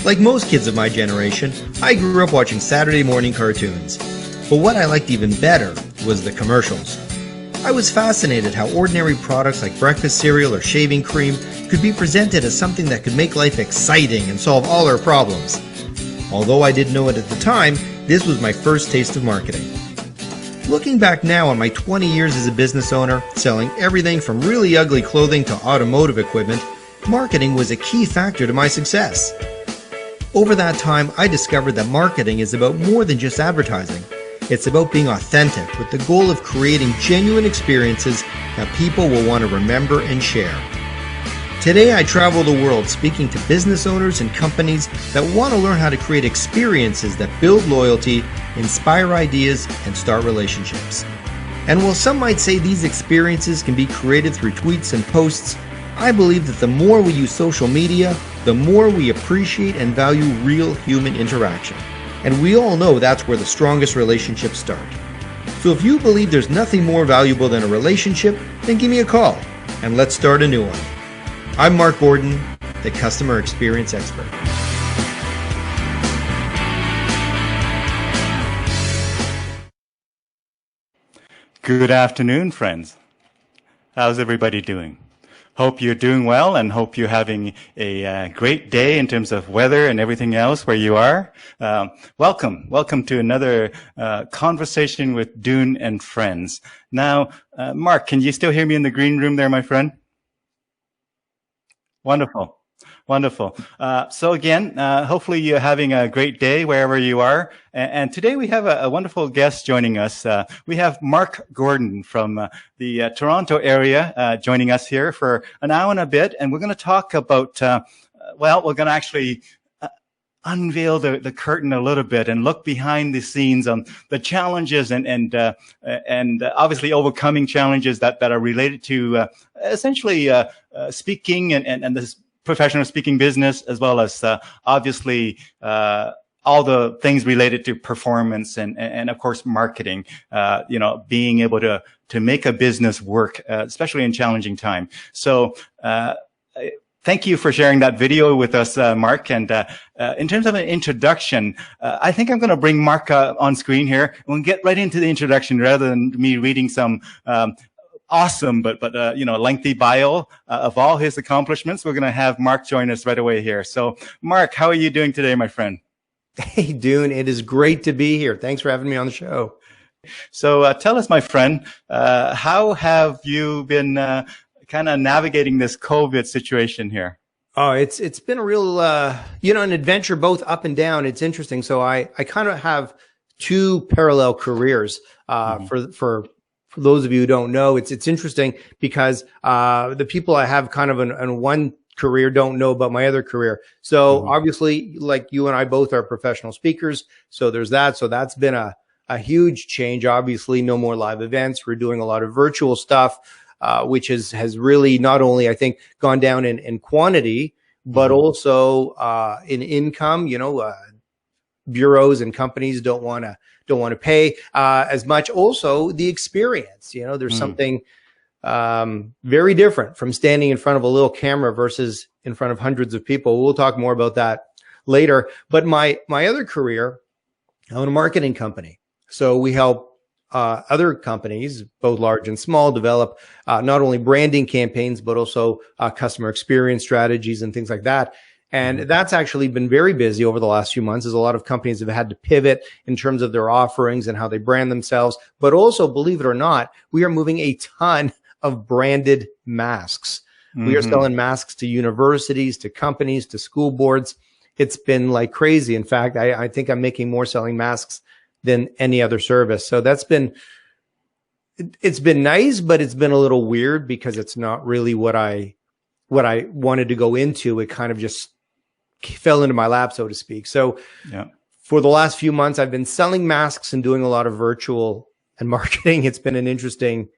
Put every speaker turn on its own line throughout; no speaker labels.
Like most kids of my generation, I grew up watching Saturday morning cartoons. But what I liked even better was the commercials. I was fascinated how ordinary products like breakfast cereal or shaving cream could be presented as something that could make life exciting and solve all our problems. Although I didn't know it at the time, this was my first taste of marketing. Looking back now on my 20 years as a business owner, selling everything from really ugly clothing to automotive equipment, marketing was a key factor to my success. Over that time, I discovered that marketing is about more than just advertising. It's about being authentic with the goal of creating genuine experiences that people will want to remember and share. Today, I travel the world speaking to business owners and companies that want to learn how to create experiences that build loyalty, inspire ideas, and start relationships. And while some might say these experiences can be created through tweets and posts, I believe that the more we use social media, the more we appreciate and value real human interaction. And we all know that's where the strongest relationships start. So if you believe there's nothing more valuable than a relationship, then give me a call and let's start a new one. I'm Marc Gordon, the Customer Experience Expert.
Good afternoon, friends. How's everybody doing? Hope you're doing well and hope you're having a great day in terms of weather and everything else where you are. Welcome to another conversation with Dune and Friends. Now, Marc, can you still hear me in the green room there, my friend? Wonderful. So again, hopefully you're having a great day wherever you are. And today we have a wonderful guest joining us. We have Marc Gordon from the Toronto area joining us here for an hour and a bit. And we're going to talk about, we're going to actually unveil the curtain a little bit and look behind the scenes on the challenges and obviously overcoming challenges that are related to essentially speaking and this professional speaking business, as well as obviously all the things related to performance and of course marketing. Being able to make a business work, especially in challenging time. So thank you for sharing that video with us, Marc. And in terms of an introduction, I think I'm going to bring Marc on screen here. We'll get right into the introduction rather than me reading some awesome but lengthy bio of all his accomplishments. We're going to have Marc join us right away here. So Marc, how are you doing today, my friend?
Hey, Dune, it is great to be here. Thanks for having me on the show.
So tell us, my friend, how have you been kind of navigating this COVID situation here?
Oh, it's been a real, an adventure both up and down. It's interesting. So I kind of have two parallel careers for those of you who don't know. It's interesting because the people I have kind of in one career don't know about my other career. So obviously, like you and I both are professional speakers. So there's that. So that's been a huge change. Obviously, no more live events. We're doing a lot of virtual stuff, which has really not only, I think, gone down in quantity, but also in income. Bureaus and companies don't want to pay as much. Also, the experience. There's something very different from standing in front of a little camera versus in front of hundreds of people. We'll talk more about that later. But my other career, I own a marketing company. So we help other companies, both large and small, develop not only branding campaigns, but also customer experience strategies and things like that. And that's actually been very busy over the last few months, as a lot of companies have had to pivot in terms of their offerings and how they brand themselves. But also, believe it or not, we are moving a ton of branded masks. We are selling masks to universities, to companies, to school boards. It's been like crazy. In fact, I think I'm making more selling masks than any other service. So it's been nice, but it's been a little weird because it's not really what I wanted to go into. It kind of just fell into my lap, so to speak. So for the last few months, I've been selling masks and doing a lot of virtual and marketing. It's been an interesting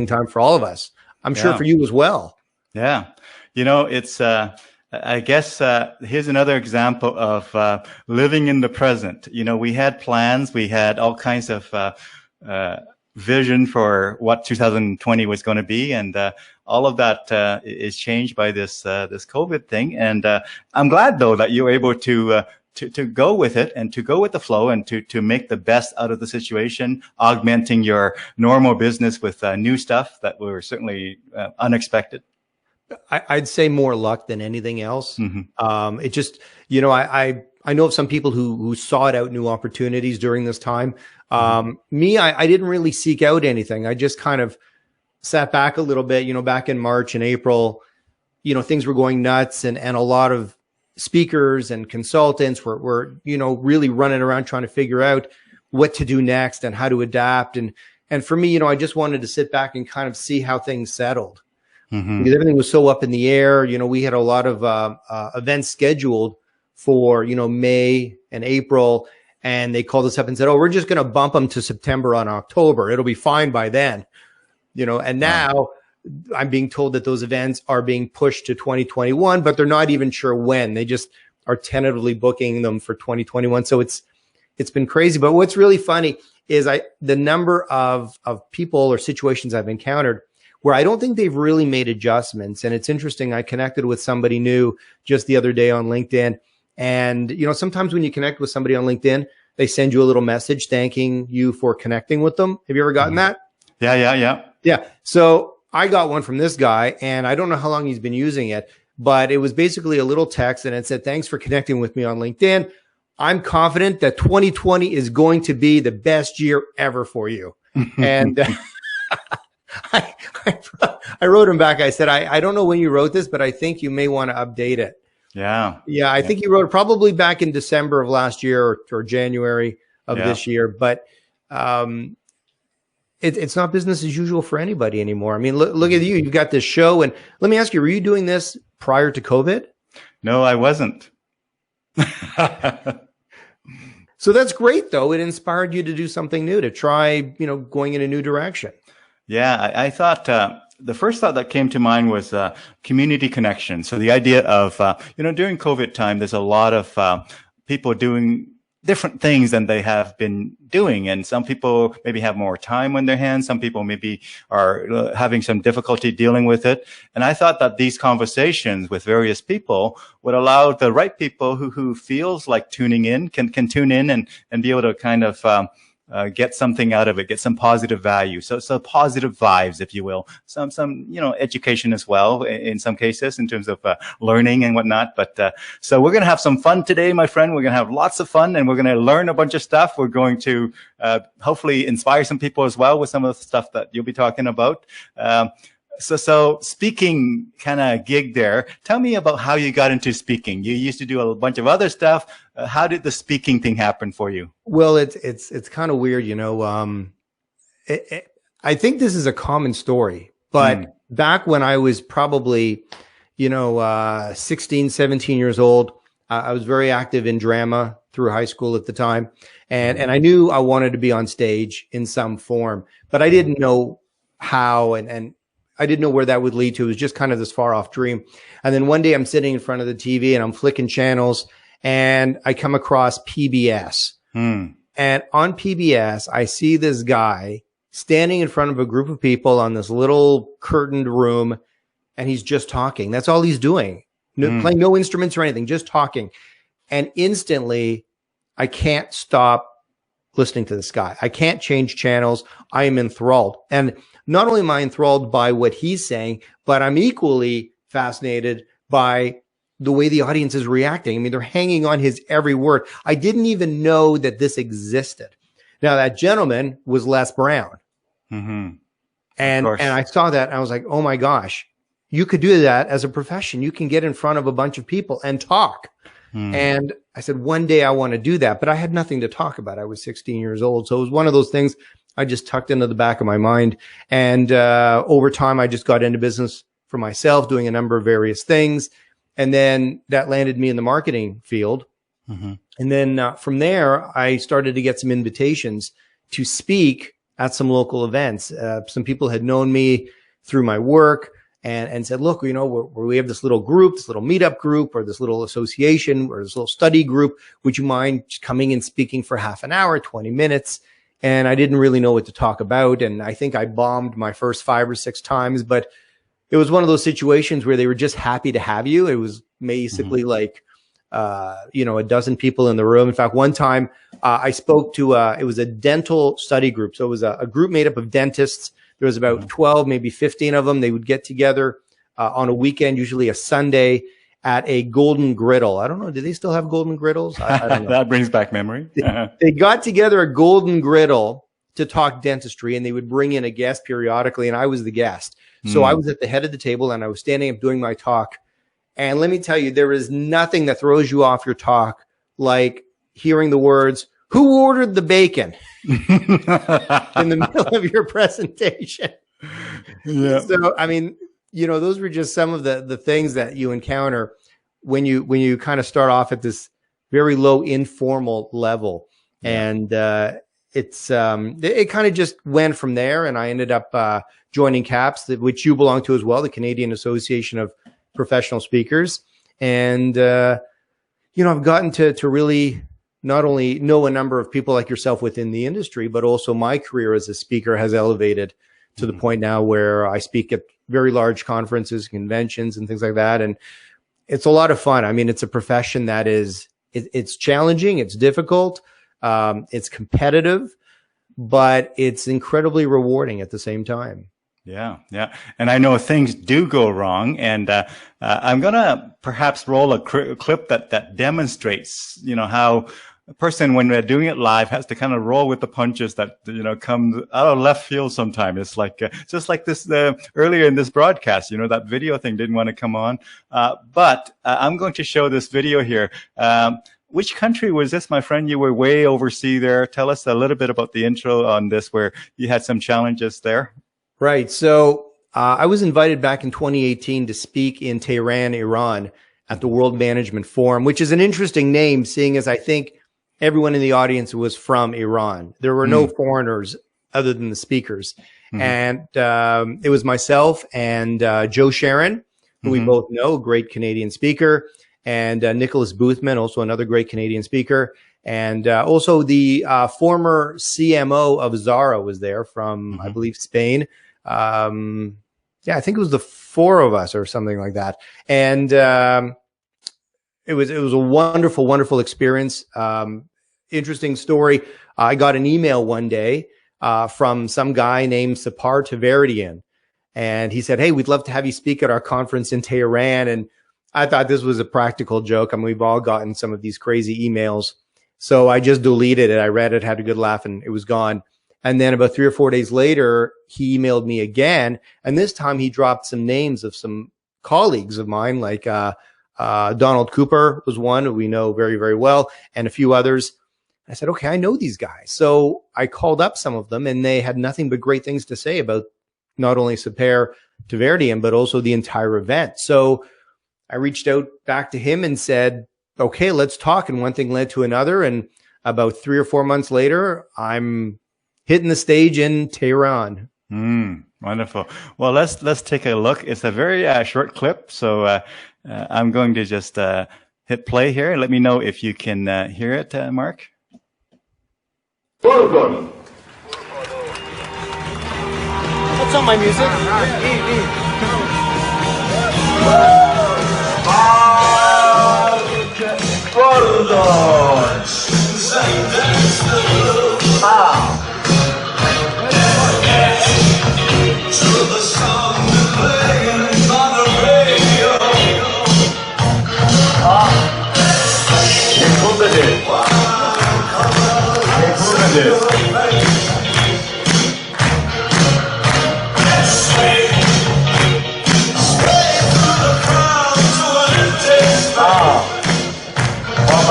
time for all of us. I'm sure for you as well.
Yeah. It's, I guess, here's another example of living in the present. We had plans. We had all kinds of vision for what 2020 was going to be, and all of that is changed by this this COVID thing. And I'm glad though that you were able to go with it and to go with the flow and to make the best out of the situation, augmenting your normal business with new stuff that were certainly unexpected.
I'd say more luck than anything else. It just, you know, I know of some people who sought out new opportunities during this time. Me, I didn't really seek out anything. I just kind of sat back a little bit, you know, back in March and April, you know, things were going nuts, and a lot of speakers and consultants were, you know, really running around trying to figure out what to do next and how to adapt. And for me, you know, I just wanted to sit back and kind of see how things settled. Because everything was so up in the air. You know, we had a lot of events scheduled for, you know, May and April, and they called us up and said, oh, we're just going to bump them to September and October. It'll be fine by then, you know. And now I'm being told that those events are being pushed to 2021, but they're not even sure when. They just are tentatively booking them for 2021. So it's been crazy. But what's really funny is the number of people or situations I've encountered where I don't think they've really made adjustments. And it's interesting. I connected with somebody new just the other day on LinkedIn. And, you know, sometimes when you connect with somebody on LinkedIn, they send you a little message thanking you for connecting with them. Have you ever gotten that? Yeah. So I got one from this guy, and I don't know how long he's been using it, but it was basically a little text, and it said, thanks for connecting with me on LinkedIn. I'm confident that 2020 is going to be the best year ever for you. And I wrote him back. I said, I don't know when you wrote this, but I think you may want to update it. Yeah. I think you wrote it probably back in December of last year or January of this year. But it's not business as usual for anybody anymore. I mean, look at you. You've got this show. And let me ask you, were you doing this prior to COVID?
No, I wasn't.
So that's great, though. It inspired you to do something new, to try, you know, going in a new direction.
Yeah, I thought the first thought that came to mind was community connection. So the idea of, you know, during COVID time, there's a lot of people doing different things than they have been doing. And some people maybe have more time on their hands. Some people maybe are having some difficulty dealing with it. And I thought that these conversations with various people would allow the right people who feels like tuning in can tune in and be able to kind of get something out of it, get some positive value. So positive vibes, if you will, some, you know, education as well in some cases in terms of learning and whatnot. But so we're going to have some fun today, my friend. We're going to have lots of fun, and we're going to learn a bunch of stuff. We're going to hopefully inspire some people as well with some of the stuff that you'll be talking about. So speaking kind of gig there, tell me about how you got into speaking. You used to do a bunch of other stuff. How did the speaking thing happen for you?
Well, it's kind of weird, you know. I think this is a common story, but back when I was probably, you know, 16, 17 years old, I was very active in drama through high school at the time. And I knew I wanted to be on stage in some form, but I didn't know how, and I didn't know where that would lead to. It was just kind of this far off dream. And then one day I'm sitting in front of the TV and I'm flicking channels, and I come across PBS. And on PBS, I see this guy standing in front of a group of people on this little curtained room, and he's just talking. That's all he's doing. Playing no instruments or anything, just talking. And instantly, I can't stop listening to this guy. I can't change channels. I am enthralled. And not only am I enthralled by what he's saying, but I'm equally fascinated by the way the audience is reacting. I mean, they're hanging on his every word. I didn't even know that this existed. Now, that gentleman was Les Brown. And I saw that, and I was like, oh my gosh, you could do that as a profession. You can get in front of a bunch of people and talk. And I said, one day I want to do that, but I had nothing to talk about. I was 16 years old. So it was one of those things I just tucked into the back of my mind. And over time, I just got into business for myself, doing a number of various things. And then that landed me in the marketing field. And then from there, I started to get some invitations to speak at some local events. Some people had known me through my work and said, look, you know, we have this little group, this little meetup group, or this little association, or this little study group. Would you mind coming and speaking for half an hour, 20 minutes? and I didn't really know what to talk about. And I think I bombed my first 5 or 6 times, but it was one of those situations where they were just happy to have you. It was basically like, a dozen people in the room. In fact, one time I spoke to, it was a dental study group. So it was a group made up of dentists. There was about 12, maybe 15 of them. They would get together on a weekend, usually a Sunday, at a Golden Griddle. I don't know. Do they still have Golden Griddles? I don't know.
That brings back memory.
They got together at Golden Griddle to talk dentistry, and they would bring in a guest periodically, and I was the guest. So I was at the head of the table, and I was standing up doing my talk. And let me tell you, there is nothing that throws you off your talk like hearing the words, "Who ordered the bacon?" in the middle of your presentation. Yeah. So, I mean, those were just some of the things that you encounter when you kind of start off at this very low informal level. And it kind of just went from there. And I ended up joining CAPS, which you belong to as well, the Canadian Association of Professional Speakers. And, I've gotten to really not only know a number of people like yourself within the industry, but also my career as a speaker has elevated to the point now where I speak at very large conferences, conventions, and things like that. And it's a lot of fun. I mean, it's a profession that it's challenging, it's difficult, it's competitive, but it's incredibly rewarding at the same time.
Yeah. And I know things do go wrong. And I'm going to perhaps roll a clip that demonstrates, how a person, when they're doing it live, has to kind of roll with the punches that, come out of left field sometime. It's like, just like this, earlier in this broadcast, that video thing didn't want to come on. But I'm going to show this video here. Which country was this, my friend? You were way overseas there. Tell us a little bit about the intro on this, where you had some challenges there.
Right. So I was invited back in 2018 to speak in Tehran, Iran, at the World Management Forum, which is an interesting name, seeing as I think everyone in the audience was from Iran. There were no foreigners other than the speakers. And it was myself and Joe Sharon, who we both know, a great Canadian speaker, and Nicholas Boothman, also another great Canadian speaker. And also the former CMO of Zara was there from, I believe, Spain. I think it was the 4 of us or something like that. And it was a wonderful, wonderful experience. Interesting story. I got an email one day from some guy named Sapar Taveridian, and he said, "Hey, we'd love to have you speak at our conference in Tehran." And I thought this was a practical joke. I mean, we've all gotten some of these crazy emails. So I just deleted it. I read it, had a good laugh, and it was gone. And then about 3 or 4 days later, he emailed me again. And this time he dropped some names of some colleagues of mine, like Donald Cooper was one who we know very, very well, and a few others. I said, okay, I know these guys. So I called up some of them, and they had nothing but great things to say about not only Sapar Taveridian, but also the entire event. So I reached out back to him and said, okay, let's talk. And one thing led to another. And about 3 or 4 months later, I'm hitting the stage in Tehran.
Wonderful. Well, let's take a look. It's a very short clip. So I'm going to just hit play here and let me know if you can hear it, Marc.
Welcome. What's on my music?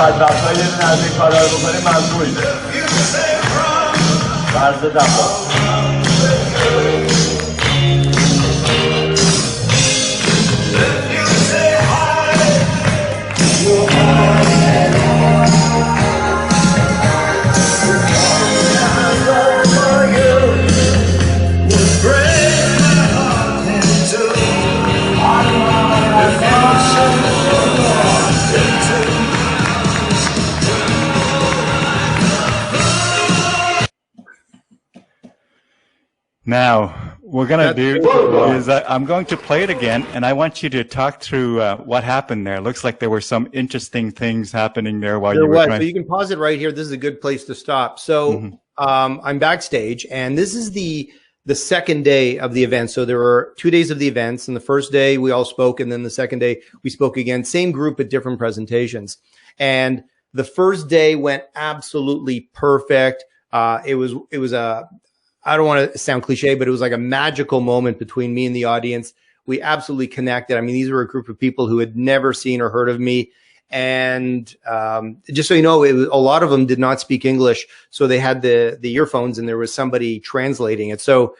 بدبخت‌ها یه دونه از این کارا رو بکنیم ممنونیم. عرض ادب.
Now, we're going to do is I'm going to play it again, and I want you to talk through what happened there. Looks like there were some interesting things happening there while you were trying.
So you can pause it right here. This is a good place to stop. So I'm backstage, and this is the second day of the event. So there were 2 days of the events, and the first day we all spoke, and then the second day we spoke again. Same group at different presentations. And the first day went absolutely perfect. It was a, I don't want to sound cliche, but it was like a magical moment between me and the audience. We absolutely connected. I mean, these were a group of people who had never seen or heard of me. And just so you know, a lot of them did not speak English. So they had the earphones and there was somebody translating it. So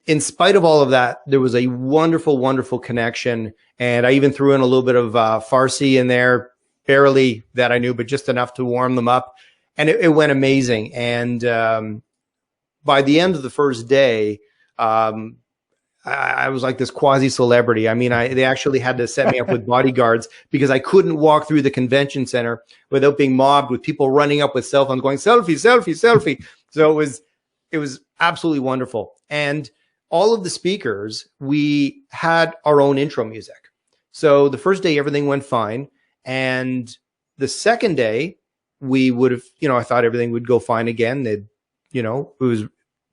in spite of all of that, there was a wonderful, wonderful connection. And I even threw in a little bit of Farsi in there, barely that I knew, but just enough to warm them up. And it went amazing. And by the end of the first day, I was like this quasi celebrity. I mean, they actually had to set me up with bodyguards because I couldn't walk through the convention center without being mobbed with people running up with cell phones going selfie, selfie, selfie. So it was absolutely wonderful. And all of the speakers, we had our own intro music. So the first day, everything went fine. And the second day, we would have, I thought everything would go fine again. It was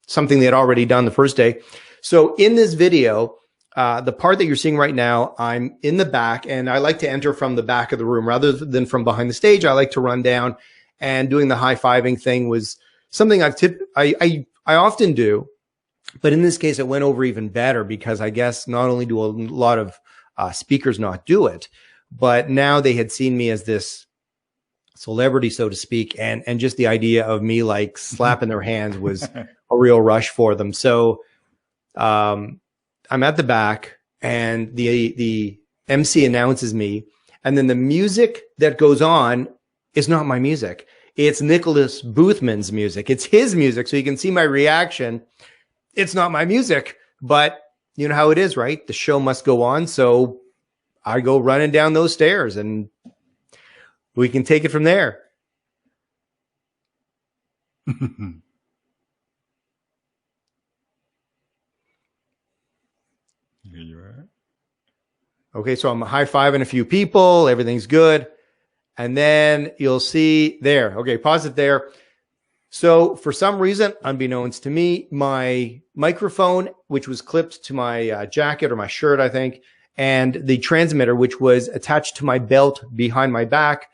something they had already done the first day. So in this video, the part that you're seeing right now, I'm in the back, and I like to enter from the back of the room rather than from behind the stage. I like to run down, and doing the high-fiving thing was something I often do, but in this case, it went over even better because I guess not only do a lot of speakers not do it, but now they had seen me as this celebrity, so to speak, and just the idea of me like slapping their hands was a real rush for them. So I'm at the back, and the MC announces me, and then the music that goes on is not my music. It's Nicholas Boothman's music. It's his music. So you can see my reaction. It's not my music, but you know how it is, right? The show must go on. So I go running down those stairs, and we can take it from there.
Here you are.
Okay, so I'm high-fiving a few people. Everything's good. And then you'll see there. Okay, pause it there. So for some reason, unbeknownst to me, my microphone, which was clipped to my jacket or my shirt, I think, and the transmitter, which was attached to my belt behind my back,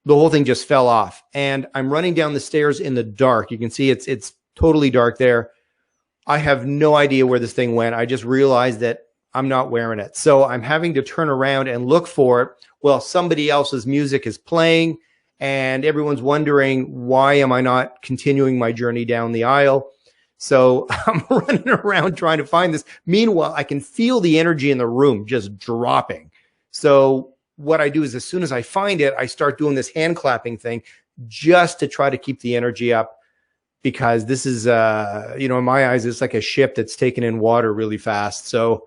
the whole thing just fell off. And I'm running down the stairs in the dark. You can see it's totally dark there. I have no idea where this thing went. I just realized that I'm not wearing it. So I'm having to turn around and look for it. Well, somebody else's music is playing, and everyone's wondering, why am I not continuing my journey down the aisle? So I'm running around trying to find this. Meanwhile, I can feel the energy in the room just dropping. So what I do is as soon as I find it, I start doing this hand clapping thing just to try to keep the energy up, because this is, in my eyes, it's like a ship that's taken in water really fast. So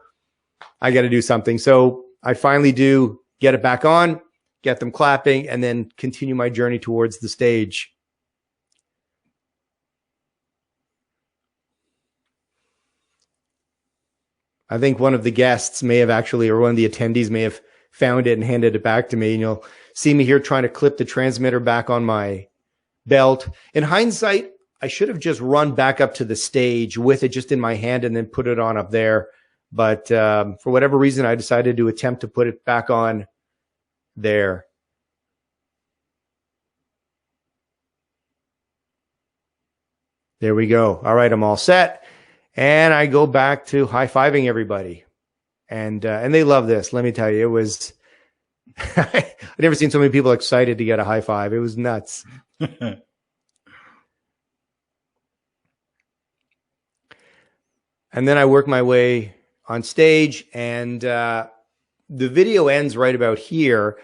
I got to do something. So I finally do get it back on, get them clapping, and then continue my journey towards the stage. I think one of the guests may have actually, or one of the attendees may have found it and handed it back to me. And you'll see me here trying to clip the transmitter back on my belt. In hindsight, I should have just run back up to the stage with it just in my hand and then put it on up there. But for whatever reason, I decided to attempt to put it back on there. There we go. All right, I'm all set. And I go back to high-fiving everybody. And they love this. Let me tell you, it was, I've never seen so many people excited to get a high five. It was nuts. And then I work my way on stage, and the video ends right about here.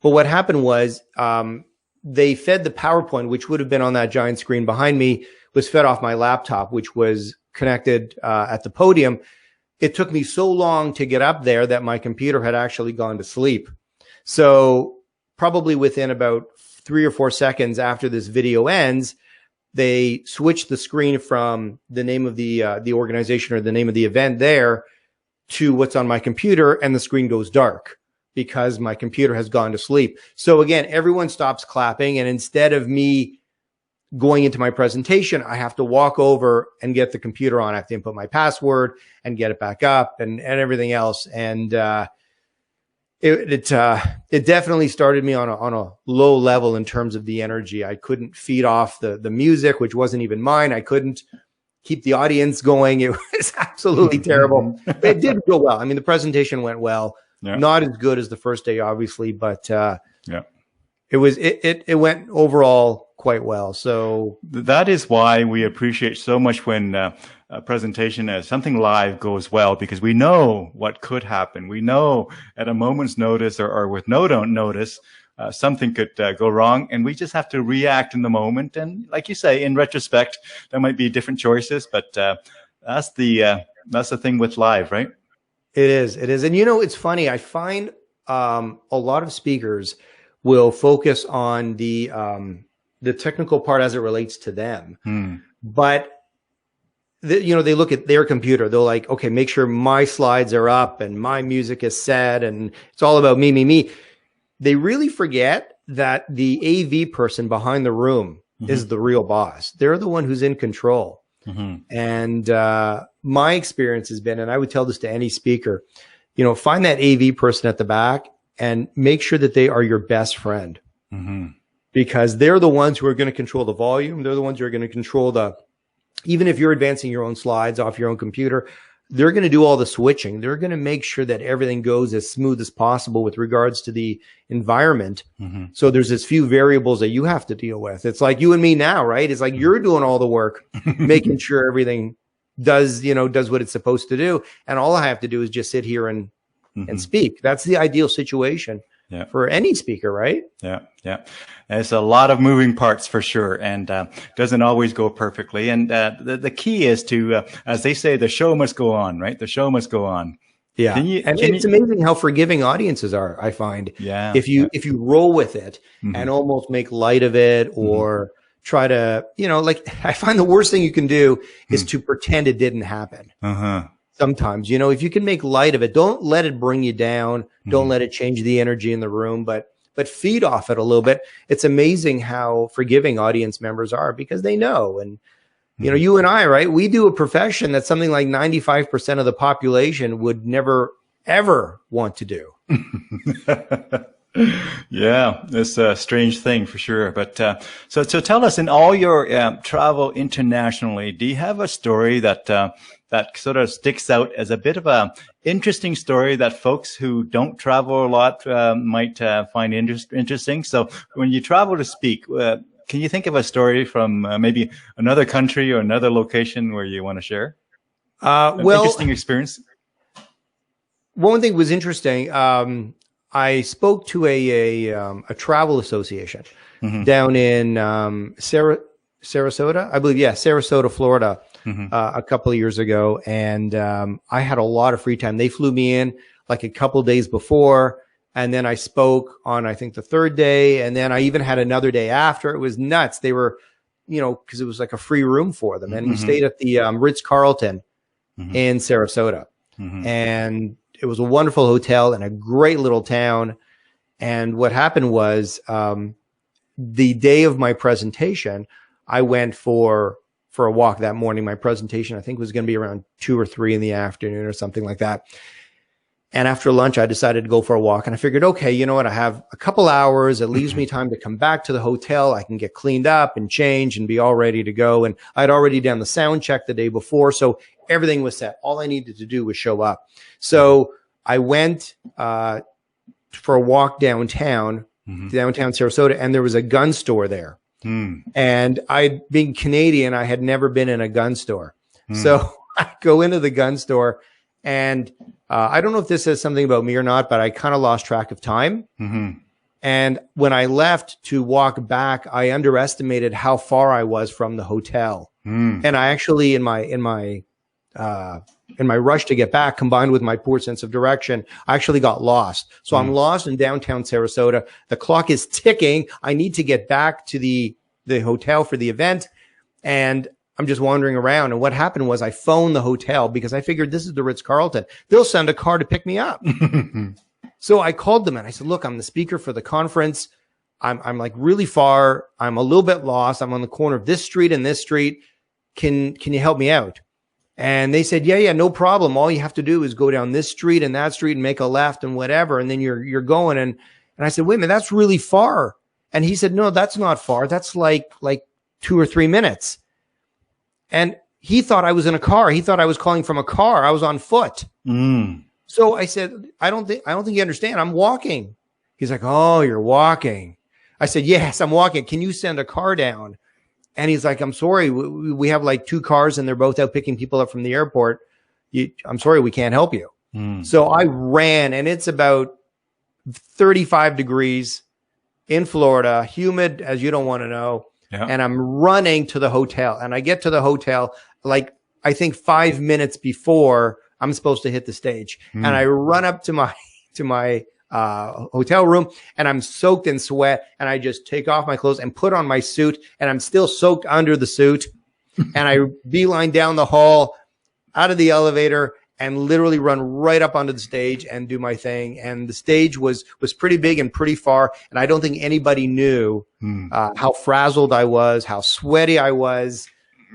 But what happened was they fed the PowerPoint, which would have been on that giant screen behind me, was fed off my laptop, which was connected at the podium. It took me so long to get up there that my computer had actually gone to sleep. So probably within about 3 or 4 seconds after this video ends, they switch the screen from the name of the organization or the name of the event there to what's on my computer, and the screen goes dark because my computer has gone to sleep. So again, everyone stops clapping, and instead of me going into my presentation, I have to walk over and get the computer on. I have to input my password and get it back up and everything else. And it definitely started me on a low level in terms of the energy. I couldn't feed off the music, which wasn't even mine. I couldn't keep the audience going. It was absolutely terrible. But it did go well. I mean, the presentation went well. Yeah. Not as good as the first day, obviously, but it went overall quite well. So
that is why we appreciate so much when a presentation as something live goes well, because we know what could happen. We know at a moment's notice or with no notice, something could go wrong, and we just have to react in the moment. And like you say, in retrospect, there might be different choices, but that's the thing with live, right?
It is. And you know, it's funny. I find a lot of speakers will focus on the technical part as it relates to them, but they look at their computer. They're like, okay, make sure my slides are up and my music is set, and it's all about me. They really forget that the AV person behind the room is the real boss. They're the one who's in control. And my experience has been, and I would tell this to any speaker, find that AV person at the back and make sure that they are your best friend, because they're the ones who are going to control the volume. They're the ones who are going to control even if you're advancing your own slides off your own computer, they're going to do all the switching. They're going to make sure that everything goes as smooth as possible with regards to the environment. So there's this few variables that you have to deal with. It's like you and me now, right? It's like you're doing all the work, making sure everything does what it's supposed to do. And all I have to do is just sit here and speak. That's the ideal situation for any speaker, right? Yeah.
There's a lot of moving parts for sure, and doesn't always go perfectly. And the key is to, as they say, the show must go on, right? The show must go on.
Yeah. It's amazing how forgiving audiences are, I find.
Yeah.
If you roll with it and almost make light of it, or try to, I find the worst thing you can do is to pretend it didn't happen. Sometimes, if you can make light of it, don't let it bring you down. Don't let it change the energy in the room, but feed off it a little bit. It's amazing how forgiving audience members are, because they know. And, you and I, right, we do a profession that something like 95% of the population would never, ever want to do.
Yeah, it's a strange thing for sure. But so tell us, in all your travel internationally, do you have a story that sort of sticks out as a bit of a interesting story that folks who don't travel a lot might find interesting? So when you travel to speak, can you think of a story from maybe another country or another location where you want to share? Interesting experience.
One thing was interesting. I spoke to a travel association down in Sarasota, I believe. Yeah, Sarasota, Florida, a couple of years ago. And I had a lot of free time. They flew me in like a couple of days before. And then I spoke on, I think, the third day. And then I even had another day after. It was nuts. They were, because it was like a free room for them. And we stayed at the Ritz-Carlton in Sarasota. And it was a wonderful hotel in a great little town. And what happened was the day of my presentation, I went for a walk that morning. My presentation, I think, was going to be around 2 or 3 in the afternoon or something like that. And after lunch, I decided to go for a walk. And I figured, okay, you know what? I have a couple hours. It leaves me time to come back to the hotel. I can get cleaned up and change and be all ready to go. And I'd already done the sound check the day before. So everything was set. All I needed to do was show up. So I went for a walk downtown Sarasota, and there was a gun store there. And being Canadian, I had never been in a gun store. So I go into the gun store, and I don't know if this says something about me or not, but I kind of lost track of time. And when I left to walk back, I underestimated how far I was from the hotel. And I actually, in my rush to get back, combined with my poor sense of direction, I actually got lost. So I'm lost in downtown Sarasota. The clock is ticking. I need to get back to the hotel for the event. And I'm just wandering around. And what happened was I phoned the hotel because I figured this is the Ritz-Carlton. They'll send a car to pick me up. So I called them and I said, look, I'm the speaker for the conference. I'm like really far. I'm a little bit lost. I'm on the corner of this street and this street. Can you help me out? And they said, yeah, no problem. All you have to do is go down this street and that street and make a left and whatever. And then you're going. And I said, wait a minute, that's really far. And he said, no, that's not far. That's like 2 or 3 minutes. And he thought I was in a car. He thought I was calling from a car. I was on foot. So I said, I don't think you understand. I'm walking. He's like, oh, you're walking. I said, yes, I'm walking. Can you send a car down? And he's like, I'm sorry. We have like 2 cars and they're both out picking people up from the airport. I'm sorry, we can't help you. So I ran, and it's about 35 degrees in Florida, humid as you don't want to know. Yeah. And I'm running to the hotel, and I get to the hotel, like, I think 5 minutes before I'm supposed to hit the stage. And I run up to my hotel room, and I'm soaked in sweat, and I just take off my clothes and put on my suit, and I'm still soaked under the suit. And I beeline down the hall, out of the elevator, and literally run right up onto the stage and do my thing. And the stage was pretty big and pretty far, and I don't think anybody knew how frazzled I was, how sweaty I was.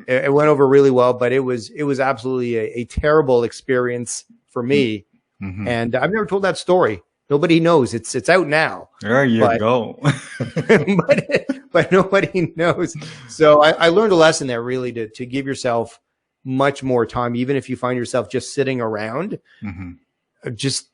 It went over really well, but it was absolutely a terrible experience for me. And I've never told that story. Nobody knows. It's out now.
There you go.
but nobody knows. So I learned a lesson there, really, to give yourself much more time, even if you find yourself just sitting around, just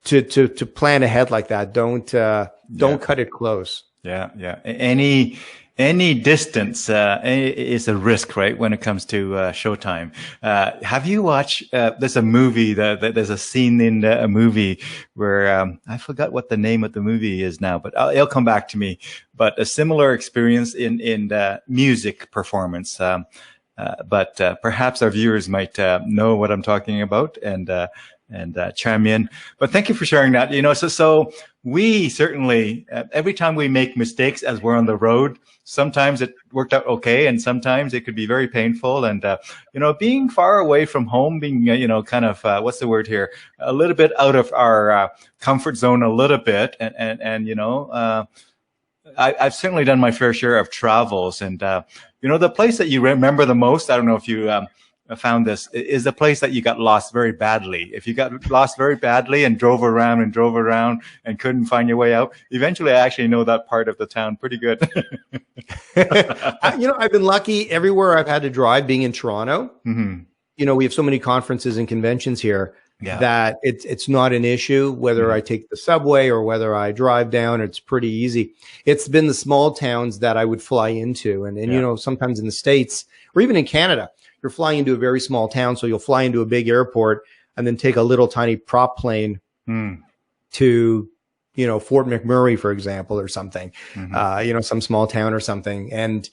to plan ahead like that. Don't cut it close.
Yeah. Any distance is a risk, right? When it comes to showtime. Have you watched? There's a movie there's a scene in a movie where I forgot what the name of the movie is now, but it'll come back to me. But a similar experience in the music performance. But perhaps our viewers might know what I'm talking about and chime in. But thank you for sharing that. So we certainly, every time we make mistakes as we're on the road, sometimes it worked out okay, and sometimes it could be very painful. And, being far away from home, being, kind of, what's the word here? A little bit out of our comfort zone a little bit. I've certainly done my fair share of travels, and the place that you remember the most, I don't know if you found this, is the place that you got lost very badly. If you got lost very badly and drove around and couldn't find your way out, eventually I actually know that part of the town pretty good.
I've been lucky everywhere I've had to drive, being in Toronto. We have so many conferences and conventions here. That it's not an issue whether I take the subway or whether I drive down. It's pretty easy. It's been the small towns that I would fly into. And sometimes in the States or even in Canada, you're flying into a very small town. So you'll fly into a big airport and then take a little tiny prop plane to, Fort McMurray, for example, or something, some small town or something. And,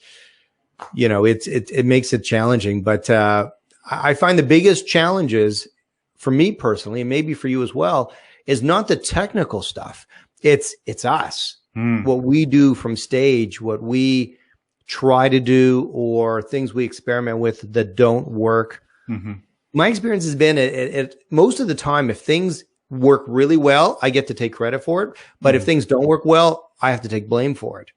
it makes it challenging. But I find the biggest challenges for me personally, and maybe for you as well, is not the technical stuff. It's us, what we do from stage, what we try to do, or things we experiment with that don't work. My experience has been most of the time, if things work really well, I get to take credit for it. But if things don't work well, I have to take blame for it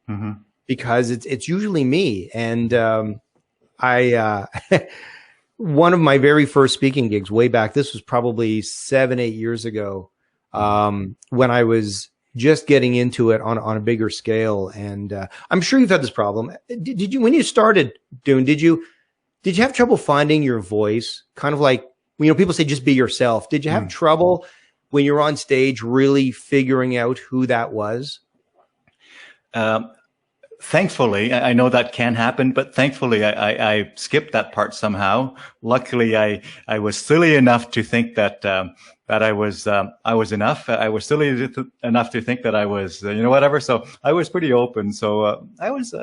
because it's usually me. And one of my very first speaking gigs way back, this was probably 7-8 years ago, when I was just getting into it on a bigger scale. And I'm sure you've had this problem. Did you, when you started Dune, did you have trouble finding your voice? Kind of like, people say just be yourself. Did you have trouble when you're on stage really figuring out who that was?
Thankfully, I know that can happen, but thankfully I skipped that part somehow. Luckily, I was silly enough to think that I was enough. I was silly enough to think that I was, whatever. So I was pretty open. So I was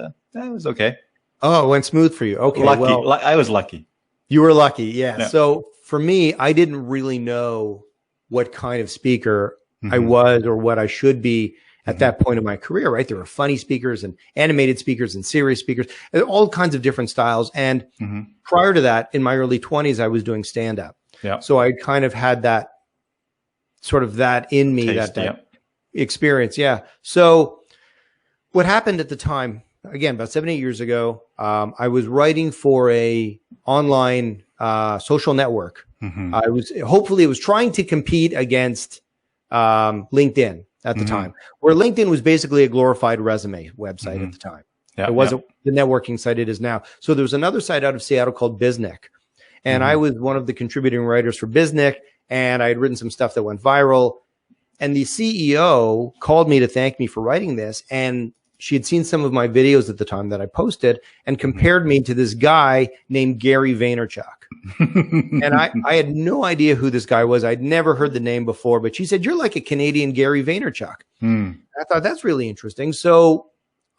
okay.
Oh, it went smooth for you. Okay.
Lucky.
Well,
I was lucky.
You were lucky. Yeah. So for me, I didn't really know what kind of speaker I was or what I should be. at that point in my career, right? There were funny speakers and animated speakers and serious speakers, and all kinds of different styles. And prior to that, in my early 20s, I was doing stand-up.
Yeah.
So I kind of had that sort of that in me, that experience. Yeah. So what happened at the time, again, about 7, 8 years ago, I was writing for a online social network. I was trying to compete against LinkedIn at the time, where LinkedIn was basically a glorified resume website at the time. It wasn't the networking site it is now. So there was another site out of Seattle called Biznick. And I was one of the contributing writers for Biznick, and I had written some stuff that went viral. And the CEO called me to thank me for writing this. And she had seen some of my videos at the time that I posted and compared me to this guy named Gary Vaynerchuk. And I had no idea who this guy was. I'd never heard the name before, but she said, "You're like a Canadian Gary Vaynerchuk." I thought, that's really interesting. So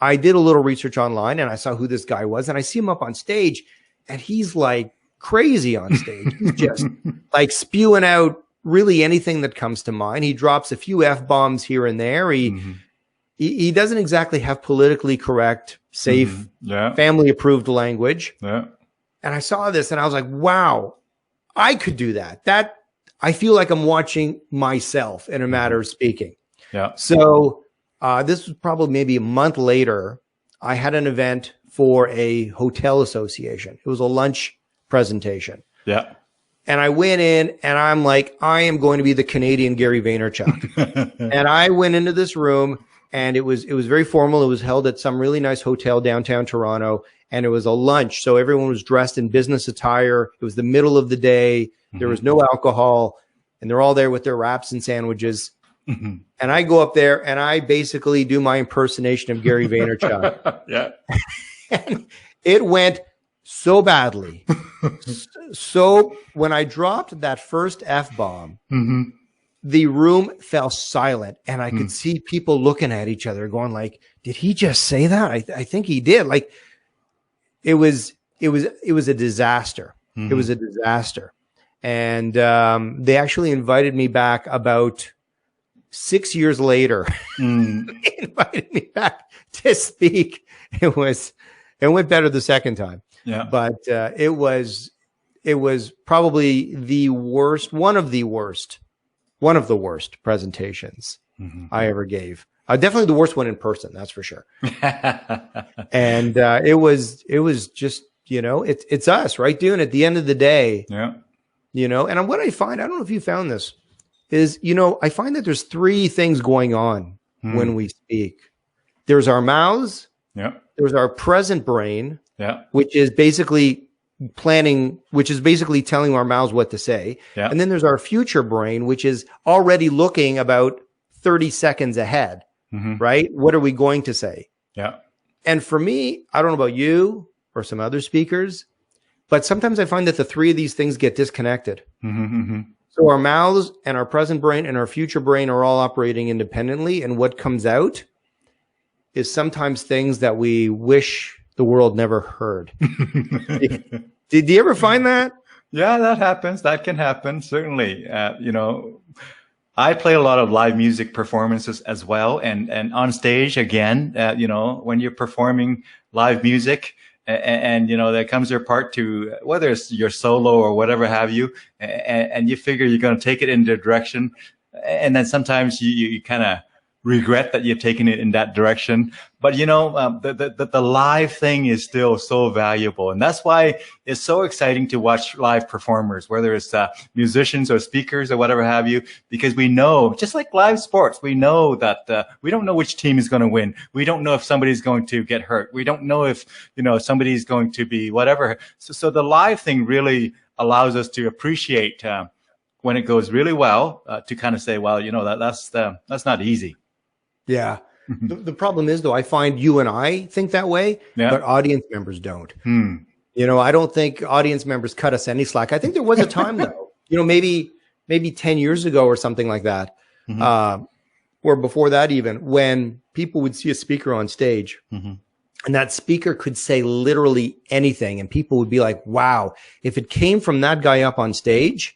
I did a little research online and I saw who this guy was, and I see him up on stage, and he's like crazy on stage. He's just like spewing out really anything that comes to mind. He drops a few F-bombs here and there. He doesn't exactly have politically correct, safe, family approved language. And I saw this and I was like, wow, I could do that. I feel like I'm watching myself in a matter of speaking. So this was probably maybe a month later. I had an event for a hotel association. It was a lunch presentation. And I went in and I'm like, I am going to be the Canadian Gary Vaynerchuk. And I went into this room, and it was very formal. It was held at some really nice hotel downtown Toronto, and it was a lunch. So everyone was dressed in business attire. It was the middle of the day. There was no alcohol, and they're all there with their wraps and sandwiches. And I go up there and I basically do my impersonation of Gary Vaynerchuk. And it went so badly. So when I dropped that first F-bomb, the room fell silent, and I could see people looking at each other going like, did he just say that? I think he did. Like it was a disaster. It was a disaster. And they actually invited me back about 6 years later. They invited me back to speak. It went better the second time. But it was probably the worst, one of the worst presentations I ever gave. Definitely the worst one in person, that's for sure. And it was just, it's us, right, Dune? At the end of the day, and what I find, I don't know if you found this, is, I find that there's three things going on when we speak. There's our mouths. There's our present brain, which is basically telling our mouths what to say. And then there's our future brain, which is already looking about 30 seconds ahead, right? What are we going to say? And for me, I don't know about you or some other speakers, but sometimes I find that the three of these things get disconnected. So our mouths and our present brain and our future brain are all operating independently. And what comes out is sometimes things that we wish the world never heard. Did you ever find that?
Yeah, that happens. That can happen. Certainly. I play a lot of live music performances as well. And on stage again, when you're performing live music and there comes your part to, whether it's your solo or whatever have you, and you figure you're going to take it in the direction. And then sometimes you kind of regret that you've taken it in that direction. But, the live thing is still so valuable. And that's why it's so exciting to watch live performers, whether it's musicians or speakers or whatever have you, because we know, just like live sports, we know that we don't know which team is going to win. We don't know if somebody's going to get hurt. We don't know if, somebody's going to be whatever. So the live thing really allows us to appreciate when it goes really well, to kind of say, well, that's not easy.
Yeah. The problem is, though, I find you and I think that way, but audience members don't. I don't think audience members cut us any slack. I think there was a time, though, maybe 10 years ago or something like that, or before that even, when people would see a speaker on stage and that speaker could say literally anything, and people would be like, wow, if it came from that guy up on stage,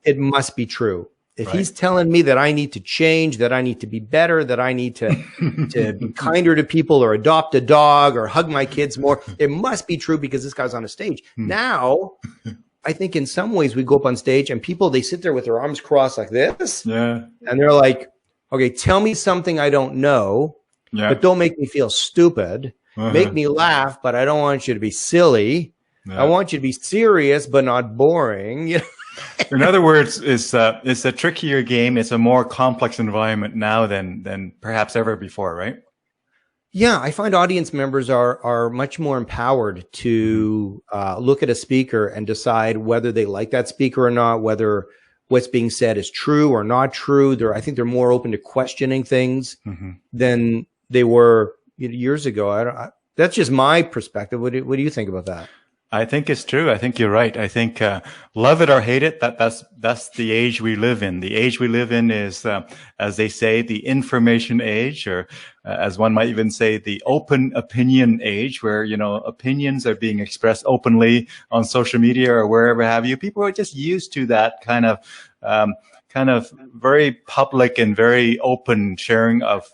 it must be true. If he's telling me that I need to change, that I need to be better, that I need to be kinder to people or adopt a dog or hug my kids more, it must be true because this guy's on a stage. Now, I think in some ways we go up on stage and people, they sit there with their arms crossed like this. Yeah. And they're like, okay, tell me something I don't know, but don't make me feel stupid. Make me laugh, but I don't want you to be silly. I want you to be serious, but not boring. You know?
In other words, it's a trickier game. It's a more complex environment now than perhaps ever before, right?
Yeah, I find audience members are much more empowered to look at a speaker and decide whether they like that speaker or not, whether what's being said is true or not true. I think they're more open to questioning things than they were years ago. That's just my perspective. What do you think about that?
I think it's true. I think you're right. I think love it or hate it, that's the age we live in. The age we live in is, as they say, the information age, or as one might even say, the open opinion age, where, you know, opinions are being expressed openly on social media or wherever have you. People are just used to that kind of very public and very open sharing of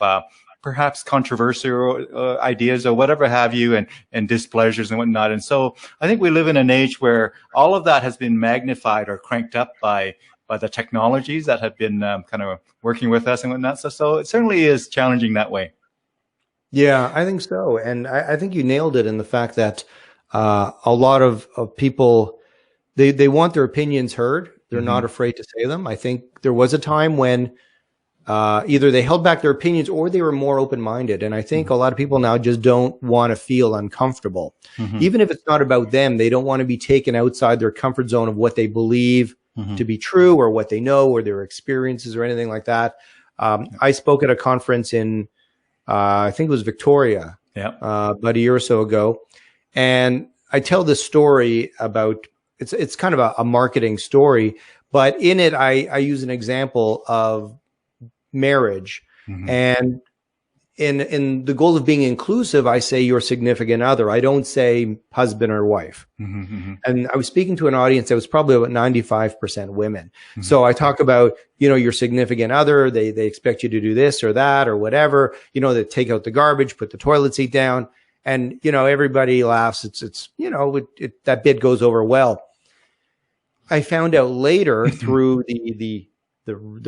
perhaps controversial ideas or whatever have you, and displeasures and whatnot. And so I think we live in an age where all of that has been magnified or cranked up by the technologies that have been kind of working with us and whatnot. So it certainly is challenging that way.
Yeah, I think so. And I think you nailed it in the fact that a lot of people, they want their opinions heard. They're not afraid to say them. I think there was a time when either they held back their opinions or they were more open-minded. And I think a lot of people now just don't want to feel uncomfortable. Even if it's not about them, they don't want to be taken outside their comfort zone of what they believe to be true or what they know or their experiences or anything like that. I spoke at a conference in, I think it was Victoria, about a year or so ago. And I tell this story about, it's kind of a marketing story, but in it, I use an example of marriage. And in the goal of being inclusive, I say your significant other. I don't say husband or wife. And I was speaking to an audience that was probably about 95% women. So I talk about, you know, your significant other, they expect you to do this or that or whatever, you know, they take out the garbage, put the toilet seat down, and, you know, everybody laughs. It's, you know, that bit goes over well. I found out later through the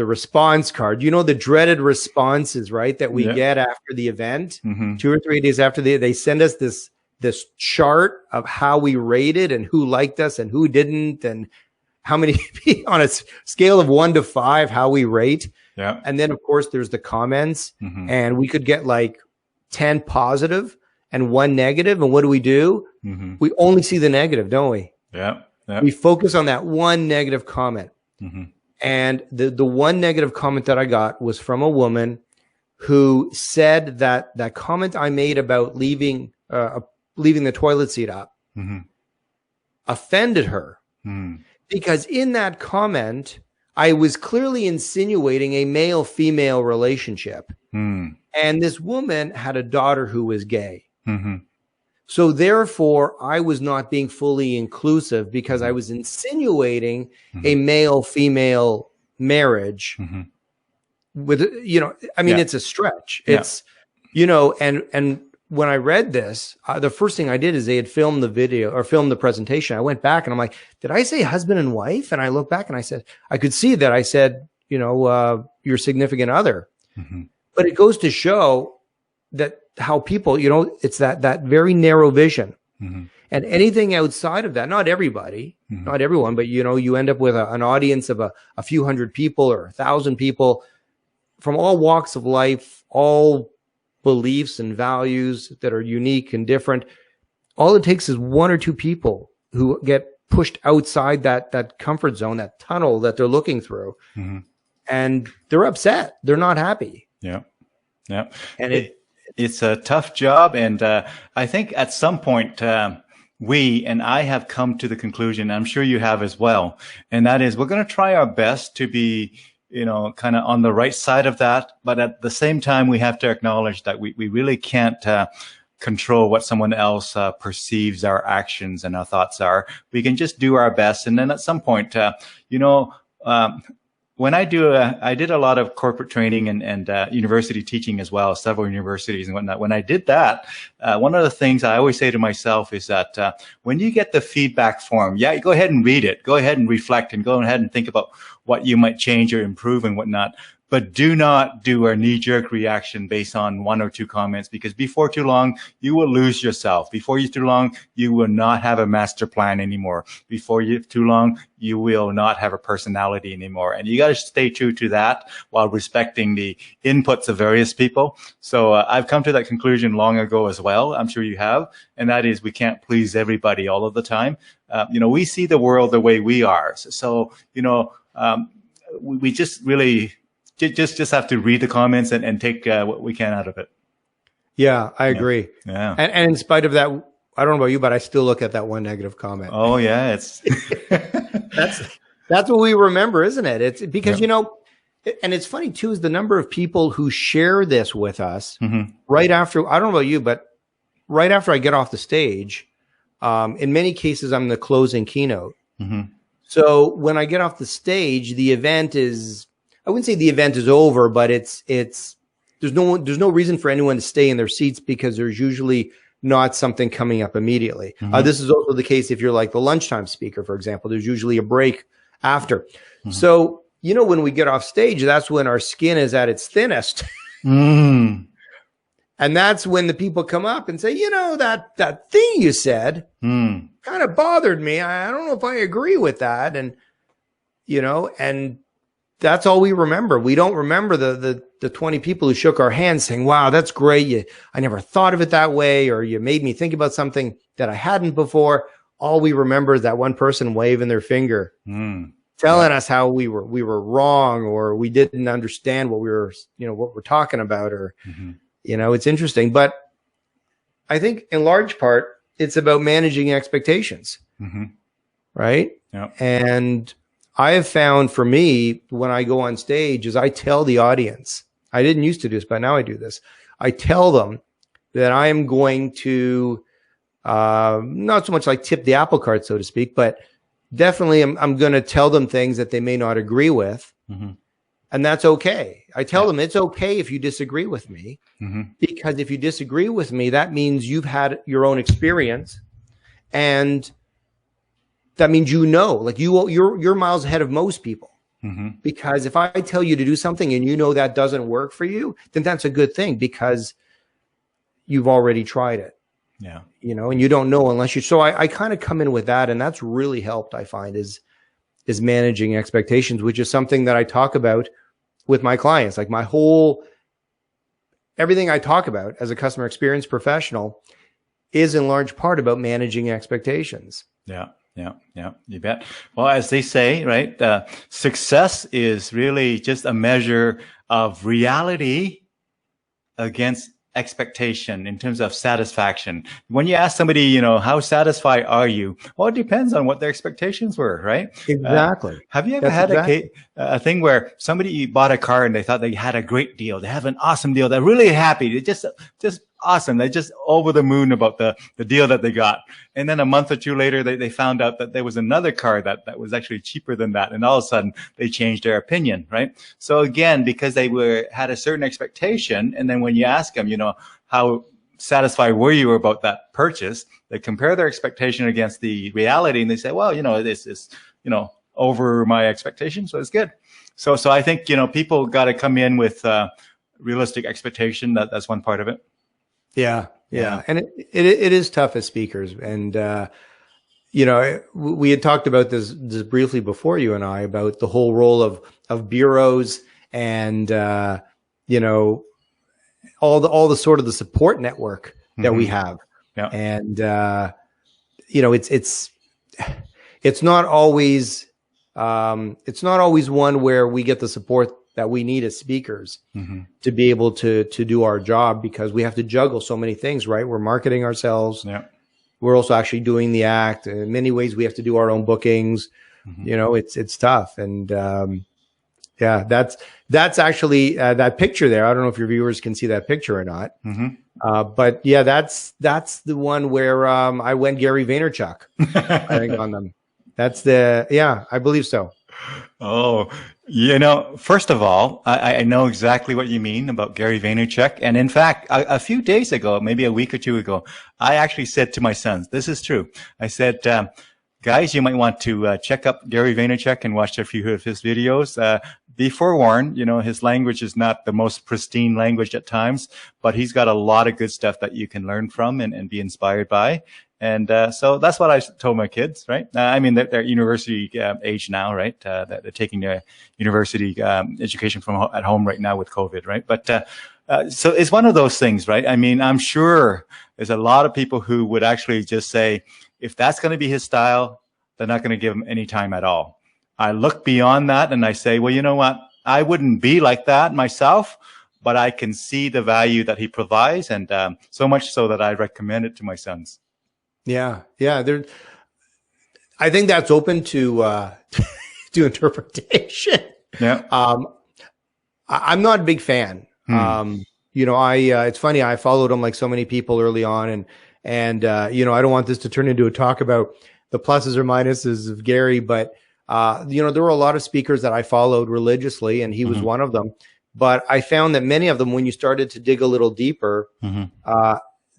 response card, you know, the dreaded responses, right, that we get after the event, 2 or 3 days after they send us this chart of how we rated and who liked us and who didn't, and how many on a scale of 1 to 5, how we rate. And then of course there's the comments, and we could get like 10 positive and 1 negative. And what do? We only see the negative, don't we? We focus on that 1 negative comment. And the 1 negative comment that I got was from a woman who said that that comment I made about leaving the toilet seat up offended her, because in that comment, I was clearly insinuating a male-female relationship. And this woman had a daughter who was gay. So therefore, I was not being fully inclusive because I was insinuating a male-female marriage. With, you know, I mean, it's a stretch. It's, you know, and when I read this, the first thing I did is they had filmed the video or filmed the presentation. I went back and I'm like, did I say husband and wife? And I looked back and I said, I could see that I said, you know, your significant other. But it goes to show that how people, you know, it's that very narrow vision. And anything outside of that, not everybody, not everyone, but, you know, you end up with an audience of a few hundred people or 1,000 people from all walks of life, all beliefs and values that are unique and different. All it takes is 1 or 2 people who get pushed outside that comfort zone, that tunnel that they're looking through, and they're upset. They're not happy.
And it's a tough job. And I think at some point, we and I have come to the conclusion, I'm sure you have as well, and that is we're going to try our best to be, you know, kind of on the right side of that. But at the same time, we have to acknowledge that we really can't control what someone else perceives our actions and our thoughts are. We can just do our best. And then at some point, you know, when I did a lot of corporate training and university teaching as well, several universities and whatnot. When I did that, one of the things I always say to myself is that when you get the feedback form, yeah, go ahead and read it. Go ahead and reflect and go ahead and think about what you might change or improve and whatnot. But do not do a knee-jerk reaction based on one or two comments, because before too long, you will lose yourself. Before too long, you will not have a master plan anymore. Before too long, you will not have a personality anymore. And you got to stay true to that while respecting the inputs of various people. So I've come to that conclusion long ago as well. I'm sure you have. And that is, we can't please everybody all of the time. We see the world the way we are. So we just really just have to read the comments and take what we can out of it.
Yeah, I agree.
Yeah.
And in spite of that, I don't know about you, but I still look at that one negative comment.
Oh yeah, it's
that's what we remember, isn't it? It's because and it's funny too, is the number of people who share this with us right after. I don't know about you, but right after I get off the stage, in many cases I'm the closing keynote. So when I get off the stage, the event is. I wouldn't say the event is over, but there's no reason for anyone to stay in their seats because there's usually not something coming up immediately. This is also the case if you're like the lunchtime speaker, for example. There's usually a break after. So, when we get off stage, that's when our skin is at its thinnest. And that's when the people come up and say, that thing you said kind of bothered me. I don't know if I agree with that. And, and that's all we remember. We don't remember the 20 people who shook our hands saying, wow, that's great. I never thought of it that way. Or you made me think about something that I hadn't before. All we remember is that one person waving their finger, telling us how we were wrong, or we didn't understand what what we're talking about, or, it's interesting. But I think in large part, it's about managing expectations, right? Yep. And I have found for me, when I go on stage, is I tell the audience, I didn't used to do this, but now I do this. I tell them that I am going to, not so much like tip the apple cart, so to speak, but definitely I'm going to tell them things that they may not agree with. And that's okay. I tell them it's okay if you disagree with me, because if you disagree with me, that means you've had your own experience, and that means like you're miles ahead of most people. Because if I tell you to do something and that doesn't work for you, then that's a good thing because you've already tried it. Yeah. And you don't know unless you. So I kind of come in with that, and that's really helped, I find, is managing expectations, which is something that I talk about with my clients. Like everything I talk about as a customer experience professional is in large part about managing expectations. Yeah. Yeah, you bet. Well, as they say, right, success is really just a measure of reality against expectation in terms of satisfaction. When you ask somebody, how satisfied are you? Well, it depends on what their expectations were, right? Exactly. Have you ever had a thing where somebody bought a car and they thought they had a great deal? They have an awesome deal. They're really happy. They're just awesome. They're just over the moon about the deal that they got. And then a month or two later, they found out that there was another car that was actually cheaper than that. And all of a sudden they changed their opinion, right? So again, because they had a certain expectation. And then when you ask them, how satisfied were you about that purchase? They compare their expectation against the reality and they say, well, this is, over my expectation. So it's good. So I think, people got to come in with realistic expectation. That's one part of it. Yeah. And it is tough as speakers. And, we had talked about this briefly before, you and I, about the whole role of bureaus and, all the sort of the support network that we have. Yeah. And, it's not always one where we get the support that we need as speakers to be able to do our job, because we have to juggle so many things, right? We're marketing ourselves. Yeah. We're also actually doing the act. In many ways, we have to do our own bookings. It's tough. And, that's actually, that picture there. I don't know if your viewers can see that picture or not. But yeah, that's the one where, I went Gary Vaynerchuk, I think, on them. I believe so.
Oh, you know, first of all, I know exactly what you mean about Gary Vaynerchuk. And in fact, a few days ago, maybe a week or two ago, I actually said to my sons, this is true. I said, guys, you might want to check up Gary Vaynerchuk and watch a few of his videos. Be forewarned, you know, his language is not the most pristine language at times, but he's got a lot of good stuff that you can learn from and be inspired by. And so that's what I told my kids, right? I mean, they're university age now, right? They're taking their university education from at home right now with COVID, right? But so it's one of those things, right? I mean, I'm sure there's a lot of people who would actually just say, if that's going to be his style, they're not going to give him any time at all. I look beyond that and I say, well, you know what? I wouldn't be like that myself, but I can see the value that he provides, and so much so that I recommend it to my sons.
Yeah, yeah. I think that's open to to interpretation.
Yeah.
I'm not a big fan. You know, it's funny. I followed him like so many people early on, and you know, I don't want this to turn into a talk about the pluses or minuses of Gary, but you know, there were a lot of speakers that I followed religiously, and he was one of them. But I found that many of them, when you started to dig a little deeper,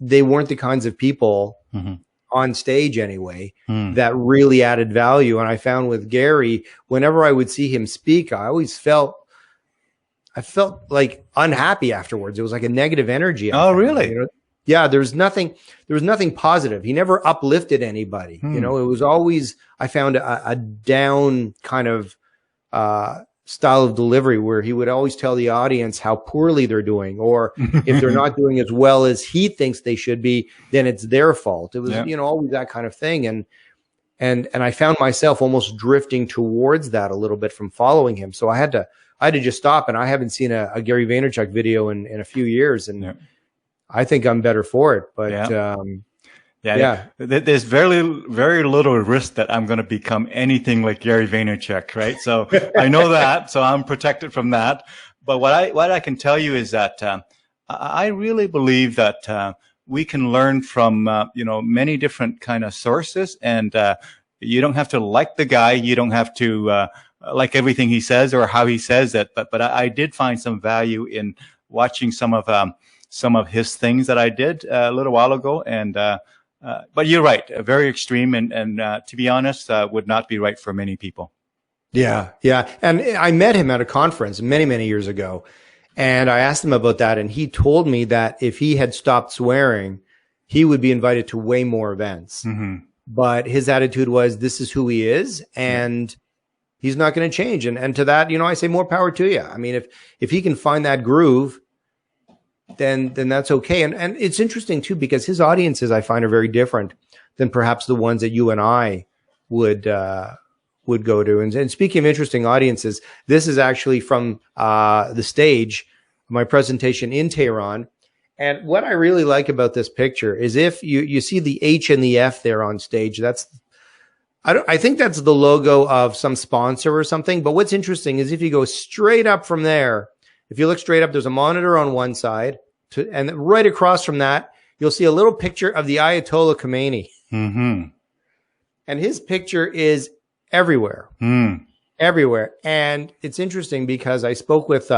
they weren't the kinds of people on stage anyway that really added value. And I found with Gary, whenever I would see him speak, I felt like unhappy afterwards. It was like a negative energy.
Oh, really?
You know? Yeah, there was nothing positive. He never uplifted anybody. You know, it was always, I found a down kind of style of delivery where he would always tell the audience how poorly they're doing, or if they're not doing as well as he thinks they should be, then it's their fault. It was, you know, always that kind of thing. And I found myself almost drifting towards that a little bit from following him. So I had to just stop. And I haven't seen a Gary Vaynerchuk video in a few years. And I think I'm better for it. But
there's very little risk that I'm going to become anything like Gary Vaynerchuk, right? So I know that, so I'm protected from that. But what I can tell you is that I really believe that we can learn from you know, many different kind of sources, and you don't have to like the guy, you don't have to like everything he says or how he says it. But I did find some value in watching some of his things that I did a little while ago, and but you're right, very extreme, and to be honest, would not be right for many people.
Yeah, yeah. And I met him at a conference many, many years ago, and I asked him about that, and he told me that if he had stopped swearing, he would be invited to way more events. But his attitude was, this is who he is, and he's not going to change. And to that, you know, I say more power to you. I mean, if he can find that groove, then that's okay. And it's interesting too, because his audiences, I find, are very different than perhaps the ones that you and I would go to. And speaking of interesting audiences, this is actually from the stage, my presentation in Tehran. And what I really like about this picture is, if you see the H and the F there on stage, I think that's the logo of some sponsor or something. But what's interesting is, if you go straight up from there, if you look straight up, there's a monitor on one side, and right across from that, you'll see a little picture of the Ayatollah Khomeini. And his picture is everywhere, everywhere. And it's interesting because I spoke with,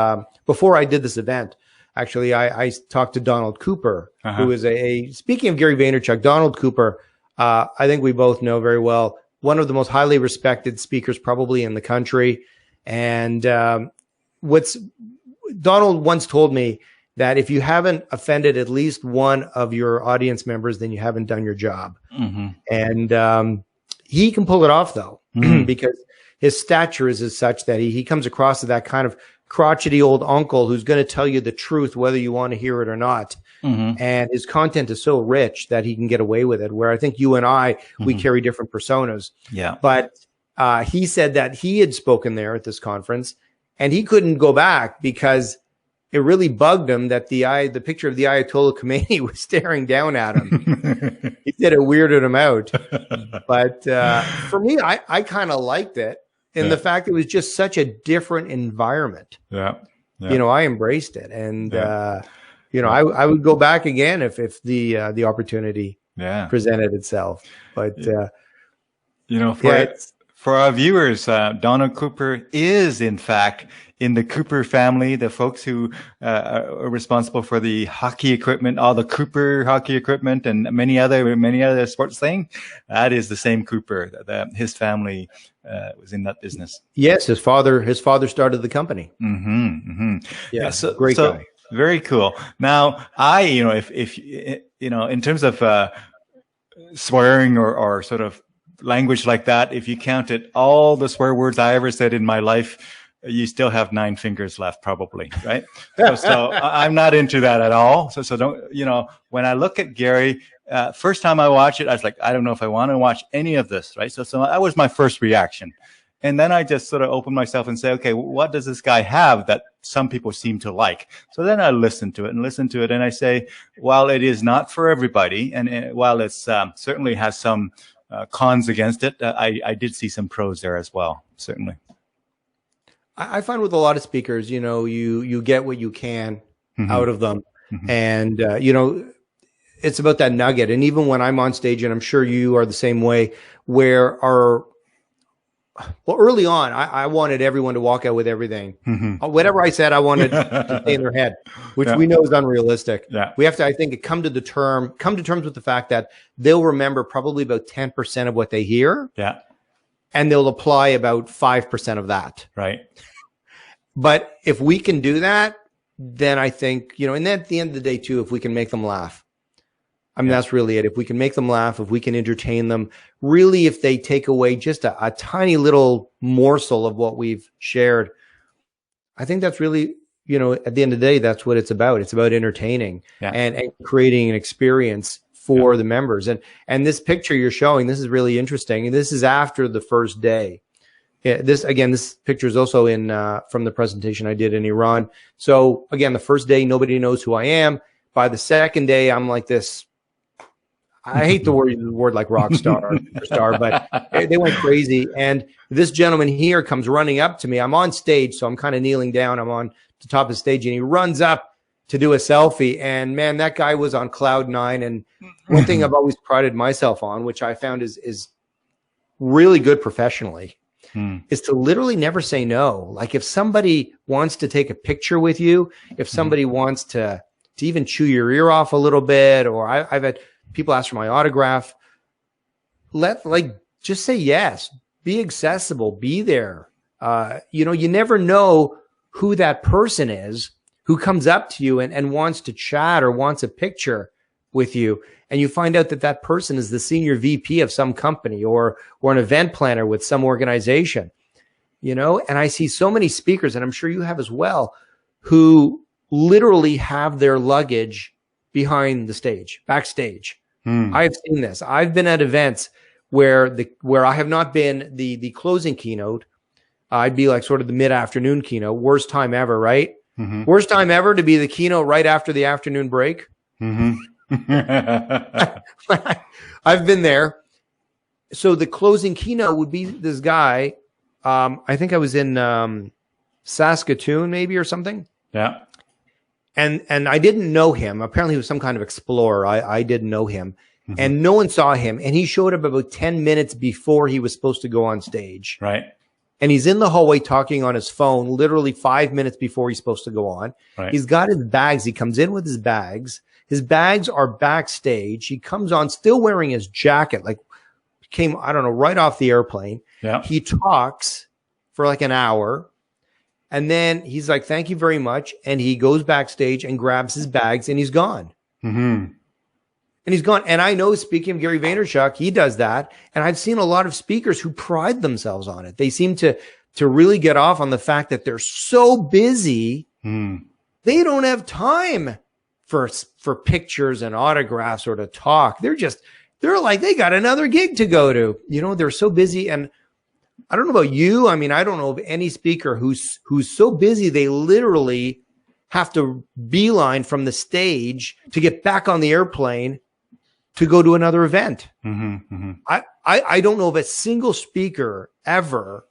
before I did this event, actually, I talked to Donald Cooper, who is speaking of Gary Vaynerchuk, Donald Cooper, I think we both know very well, one of the most highly respected speakers probably in the country. And Donald once told me that if you haven't offended at least one of your audience members, then you haven't done your job. And he can pull it off, though, because his stature is such that he comes across as that kind of crotchety old uncle who's going to tell you the truth, whether you want to hear it or not. And his content is so rich that he can get away with it, where I think you and I, we carry different personas. But he said that he had spoken there at this conference, and he couldn't go back because it really bugged him that the picture of the Ayatollah Khomeini was staring down at him. He said it weirded him out. But for me, I kind of liked it in the fact it was just such a different environment. You know, I embraced it, and you know, I would go back again if the opportunity presented itself. But
you know, For our viewers, Donald Cooper is, in fact, in the Cooper family, the folks who are responsible for the hockey equipment, all the Cooper hockey equipment, and many other sports things. That is the same Cooper. His family was in that business.
Yes, his father started the company. Yeah, great guy.
Very cool. Now, if in terms of swearing or sort of language like that, if you counted all the swear words I ever said in my life, you still have 9 fingers left, probably, right? so I'm not into that at all. So don't, when I look at Gary, first time I watched it, I was like, I don't know if I want to watch any of this, right? So that was my first reaction. And then I just sort of open myself and say, okay, what does this guy have that some people seem to like? So then I listen to it, and I say, while it is not for everybody, and while it's certainly has some cons against it, I did see some pros there as well, certainly.
I find with a lot of speakers, you get what you can out of them. And, it's about that nugget. And even when I'm on stage, and I'm sure you are the same way, early on, I wanted everyone to walk out with everything. Whatever I said, I wanted to stay in their head, which we know is unrealistic. We have to, I think, come to terms with the fact that they'll remember probably about 10% of what they hear. And they'll apply about 5% of that.
Right.
But if we can do that, then I think, and then at the end of the day too, if we can make them laugh, I mean, that's really it. If we can make them laugh, if we can entertain them, really, if they take away just a tiny little morsel of what we've shared, I think that's really, at the end of the day, that's what it's about. It's about entertaining and creating an experience for the members. And this picture you're showing, this is really interesting. And this is after the first day. This picture is also from the presentation I did in Iran. So again, the first day, nobody knows who I am. By the second day, I'm like this. I hate the word like rock star or superstar, but they went crazy. And this gentleman here comes running up to me. I'm on stage, so I'm kind of kneeling down. I'm on the top of the stage, and he runs up to do a selfie. And man, that guy was on cloud 9. And one thing I've always prided myself on, which I found is really good professionally, is to literally never say no. Like if somebody wants to take a picture with you, if somebody wants to even chew your ear off a little bit, or I've had people ask for my autograph, just say yes, be accessible, be there. You never know who that person is who comes up to you and wants to chat or wants a picture with you. And you find out that person is the senior VP of some company or an event planner with some organization, and I see so many speakers, and I'm sure you have as well, who literally have their luggage behind the stage, backstage. I have seen this. I've been at events where I have not been the closing keynote. I'd be like sort of the mid-afternoon keynote. Worst time ever, right? Worst time ever to be the keynote right after the afternoon break. I've been there. So the closing keynote would be this guy. I think I was in Saskatoon maybe or something.
Yeah.
And I didn't know him. Apparently he was some kind of explorer. I didn't know him. And no one saw him. And he showed up about 10 minutes before he was supposed to go on stage.
Right.
And he's in the hallway talking on his phone literally 5 minutes before he's supposed to go on.
Right.
He's got his bags. He comes in with his bags. His bags are backstage. He comes on still wearing his jacket, like came, I don't know, right off the airplane.
Yeah.
He talks for like an hour. And then he's like, thank you very much. And he goes backstage and grabs his bags and he's gone. And he's gone. And I know, speaking of Gary Vaynerchuk, he does that. And I've seen a lot of speakers who pride themselves on it. They seem to really get off on the fact that they're so busy. They don't have time for pictures and autographs or to talk. They're like, they got another gig to go to. They're so busy. And I don't know about you. I mean, I don't know of any speaker who's so busy they literally have to beeline from the stage to get back on the airplane to go to another event. I don't know of a single speaker ever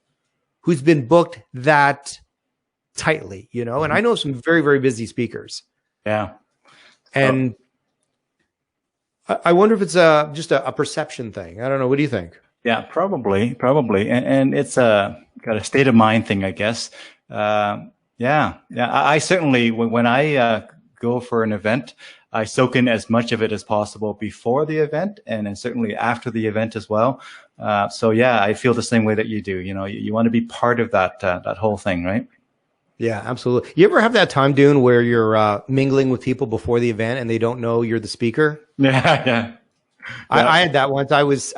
who's been booked that tightly, and I know some very, very busy speakers.
Yeah.
And I wonder if it's just a perception thing. I don't know. What do you think?
Yeah, probably, and it's got a state of mind thing, I guess. Yeah. I certainly, when I go for an event, I soak in as much of it as possible before the event, and then certainly after the event as well. So yeah, I feel the same way that you do. You know, you want to be part of that whole thing, right?
Yeah, absolutely. You ever have that time, Dune, where you're mingling with people before the event and they don't know you're the speaker?
Yeah.
I had that once. I was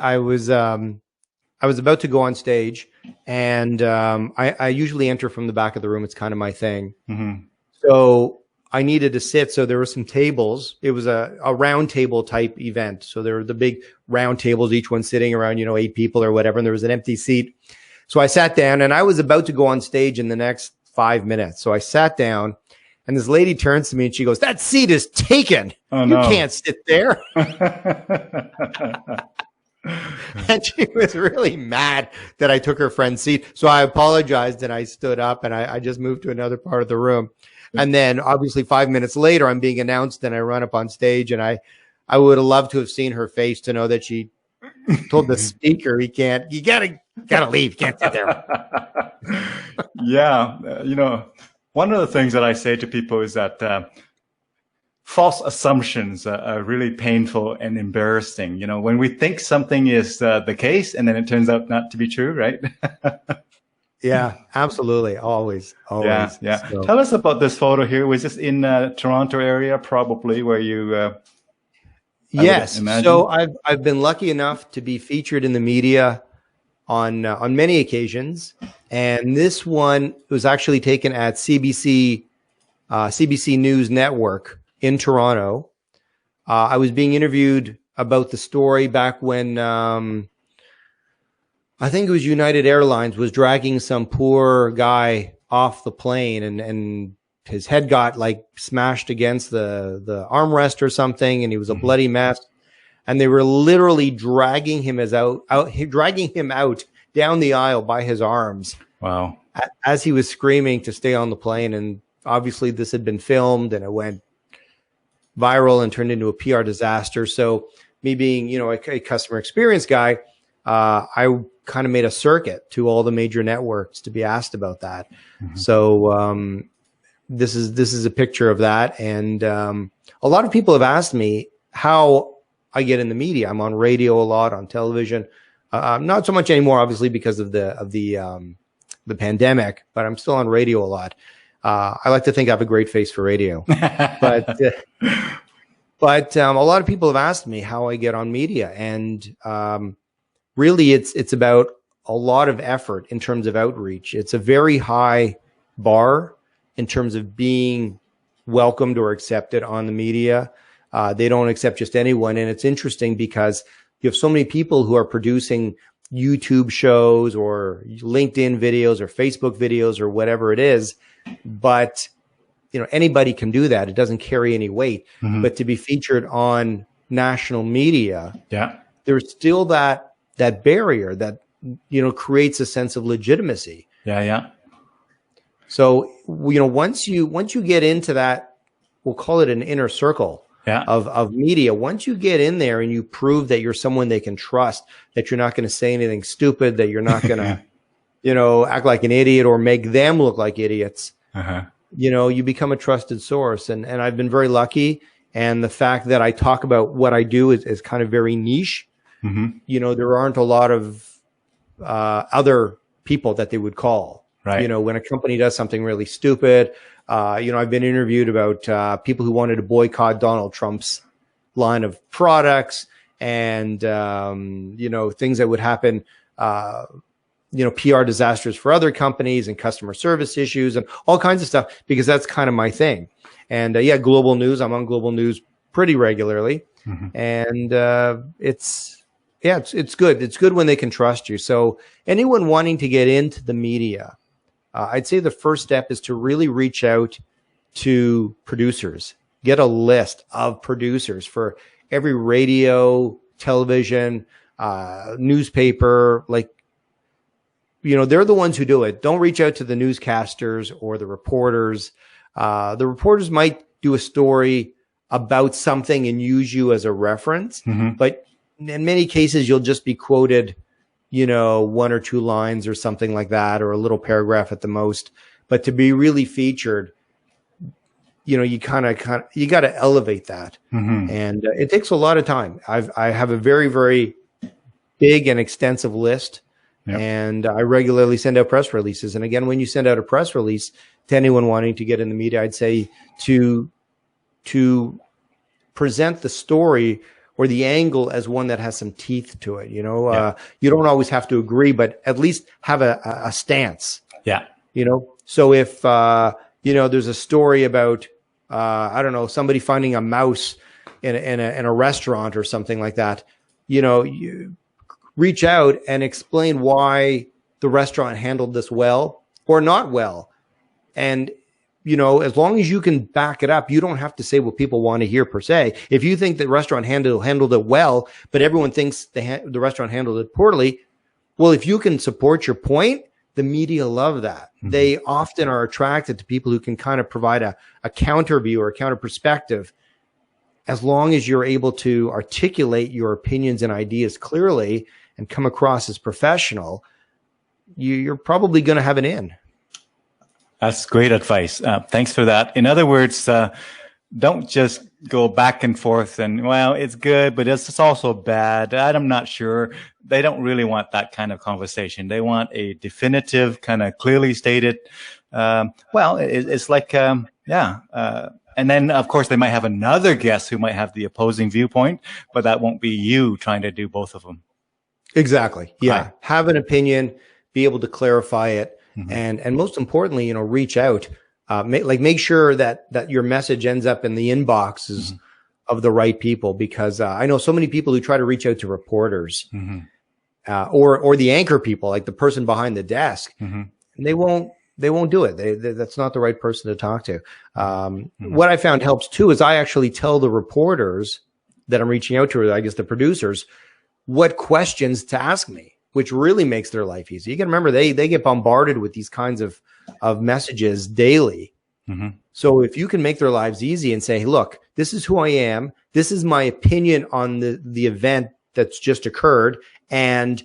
about to go on stage, and I usually enter from the back of the room. It's kind of my thing.
Mm-hmm.
So I needed to sit. So there were some tables. It was a round table type event. So there were the big round tables, each one sitting around, 8 people or whatever. And there was an empty seat. So I sat down, and I was about to go on stage in the next 5 minutes. So I sat down, and this lady turns to me and she goes, "That seat is taken.
Oh,
you
no.
can't sit there." And she was really mad that I took her friend's seat. So I apologized, and I stood up, and I just moved to another part of the room. And then obviously 5 minutes later, I'm being announced, and I run up on stage, and I would have loved to have seen her face to know that she told the speaker, you gotta leave. You can't sit there.
Yeah. One of the things that I say to people is that false assumptions are really painful and embarrassing. When we think something is the case and then it turns out not to be true, right?
Yeah, absolutely. Always.
Yeah. So. Tell us about this photo here. Was this in Toronto area, probably, where you...
Yes. So I've been lucky enough to be featured in the media on many occasions, and this one was actually taken at CBC News Network in Toronto. I was being interviewed about the story back when I think it was United Airlines was dragging some poor guy off the plane, and his head got like smashed against the armrest or something, and he was a bloody mess. And they were literally dragging him out down the aisle by his arms.
Wow.
As he was screaming to stay on the plane. And obviously this had been filmed, and it went viral and turned into a PR disaster. So me being, a customer experience guy, I kind of made a circuit to all the major networks to be asked about that. Mm-hmm. So this is a picture of that. And a lot of people have asked me how I get in the media. I'm on radio a lot, on television, not so much anymore, obviously, because of the pandemic. But I'm still on radio a lot. I like to think I have a great face for radio, but a lot of people have asked me how I get on media, and really, it's about a lot of effort in terms of outreach. It's a very high bar in terms of being welcomed or accepted on the media. They don't accept just anyone. And it's interesting because you have so many people who are producing YouTube shows or LinkedIn videos or Facebook videos or whatever it is. But, anybody can do that. It doesn't carry any weight. Mm-hmm. But to be featured on national media, there's still that barrier that, creates a sense of legitimacy.
Yeah.
So, once you get into that, we'll call it an inner circle of media. Once you get in there and you prove that you're someone they can trust, that you're not going to say anything stupid, that you're not going to, act like an idiot or make them look like idiots, you become a trusted source. And I've been very lucky. And the fact that I talk about what I do is kind of very niche. Mm-hmm. There aren't a lot of other people that they would call. Right. When a company does something really stupid, I've been interviewed about people who wanted to boycott Donald Trump's line of products and, things that would happen, PR disasters for other companies and customer service issues and all kinds of stuff, because that's kind of my thing. And global news, I'm on global news pretty regularly. Mm-hmm. And it's good. It's good when they can trust you. So anyone wanting to get into the media, I'd say the first step is to really reach out to producers. Get a list of producers for every radio, television, newspaper. They're the ones who do it. Don't reach out to the newscasters or the reporters. The reporters might do a story about something and use you as a reference, mm-hmm. but in many cases, you'll just be quoted one or two lines or something like that, or a little paragraph at the most. But to be really featured, you got to elevate that. And it takes a lot of time. I have a very, very big and extensive list. Yep. And I regularly send out press releases. And again, when you send out a press release to anyone wanting to get in the media, I'd say to present the story or the angle as one that has some teeth to it. You don't always have to agree, but at least have a stance. Yeah. So if, there's a story about, I don't know, somebody finding a mouse in a restaurant or something like that, you reach out and explain why the restaurant handled this well or not well. And, as long as you can back it up, you don't have to say what people want to hear per se. If you think the restaurant handled it well, but everyone thinks the restaurant handled it poorly, well, if you can support your point, the media love that. They often are attracted to people who can kind of provide a counter view or a counter perspective. As long as you're able to articulate your opinions and ideas clearly and come across as professional, you're probably going to have an in.
That's great advice. Thanks for that. In other words, don't just go back and forth and, well, it's good, but it's also bad. I'm not sure. They don't really want that kind of conversation. They want a definitive, kind of clearly stated, it's like, and then, of course, they might have another guest who might have the opposing viewpoint, but that won't be you trying to do both of them.
Exactly. Yeah. Right. Have an opinion, be able to clarify it. And most importantly, reach out, make sure that your message ends up in the inboxes of the right people, because I know so many people who try to reach out to reporters, or the anchor people, like the person behind the desk, and they won't do it. That's not the right person to talk to. What I found helps too is I actually tell the reporters that I'm reaching out to, or I guess the producers, what questions to ask me, which really makes their life easy. You can remember they get bombarded with these kinds of messages daily. So if you can make their lives easy and say, hey, look, this is who I am. This is my opinion on the event that's just occurred. And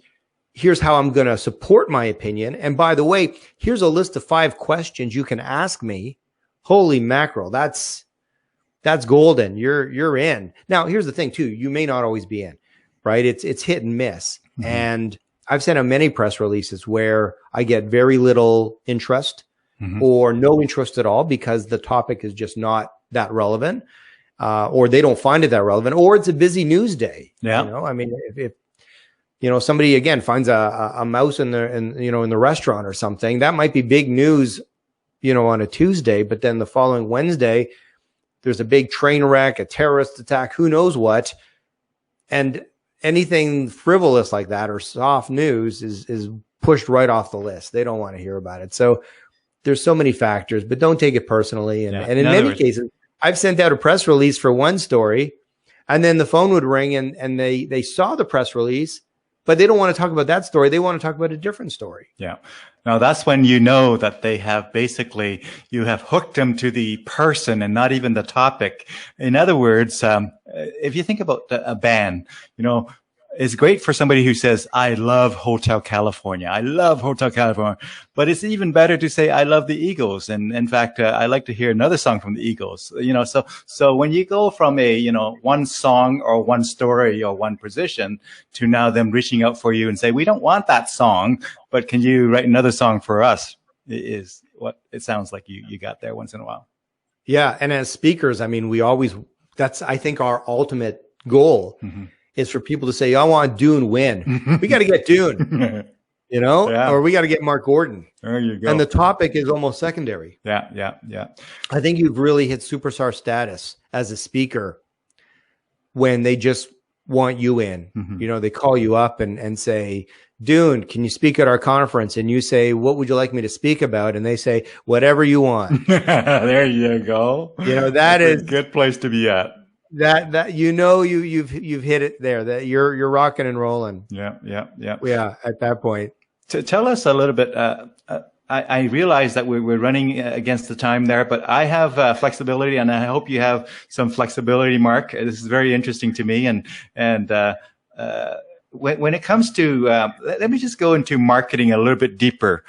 here's how I'm going to support my opinion. And by the way, here's a list of 5 questions you can ask me. Holy mackerel. That's golden. You're in. Now, here's the thing too. You may not always be in, right? It's hit and miss. And I've sent out many press releases where I get very little interest or no interest at all because the topic is just not that relevant, or they don't find it that relevant, or it's a busy news day. Yeah. I mean, if somebody again finds a mouse in the restaurant or something, that might be big news, on a Tuesday, but then the following Wednesday, there's a big train wreck, a terrorist attack, who knows what. And anything frivolous like that or soft news is pushed right off the list. They don't want to hear about it. So there's so many factors, but don't take it personally. And in many cases, I've sent out a press release for one story, and then the phone would ring and they saw the press release, but they don't want to talk about that story. They want to talk about a different story. Yeah.
Now that's when you know that they have you have hooked them to the person and not even the topic. In other words, if you think about a band, it's great for somebody who says, I love Hotel California. I love Hotel California. But it's even better to say, I love the Eagles. And in fact, I like to hear another song from the Eagles. So when you go from one song or one story or one position to now them reaching out for you and say, we don't want that song, but can you write another song for us, is what it sounds like you got there once in a while.
Yeah. And as speakers, I mean, that's, I think, our ultimate goal. Is for people to say, I want Dune win. We got to get Dune, or we got to get Marc Gordon.
There you go.
And the topic is almost secondary.
Yeah.
I think you've really hit superstar status as a speaker when they just want you in. They call you up and say, Dune, can you speak at our conference? And you say, what would you like me to speak about? And they say, whatever you want.
There you go.
That is
a good place to be at.
You've hit it there, that you're rocking and rolling.
Yeah.
At that point.
Tell us a little bit. I realize that we're running against the time there, but I have flexibility, and I hope you have some flexibility, Marc. This is very interesting to me, and when it comes to, let me just go into marketing a little bit deeper.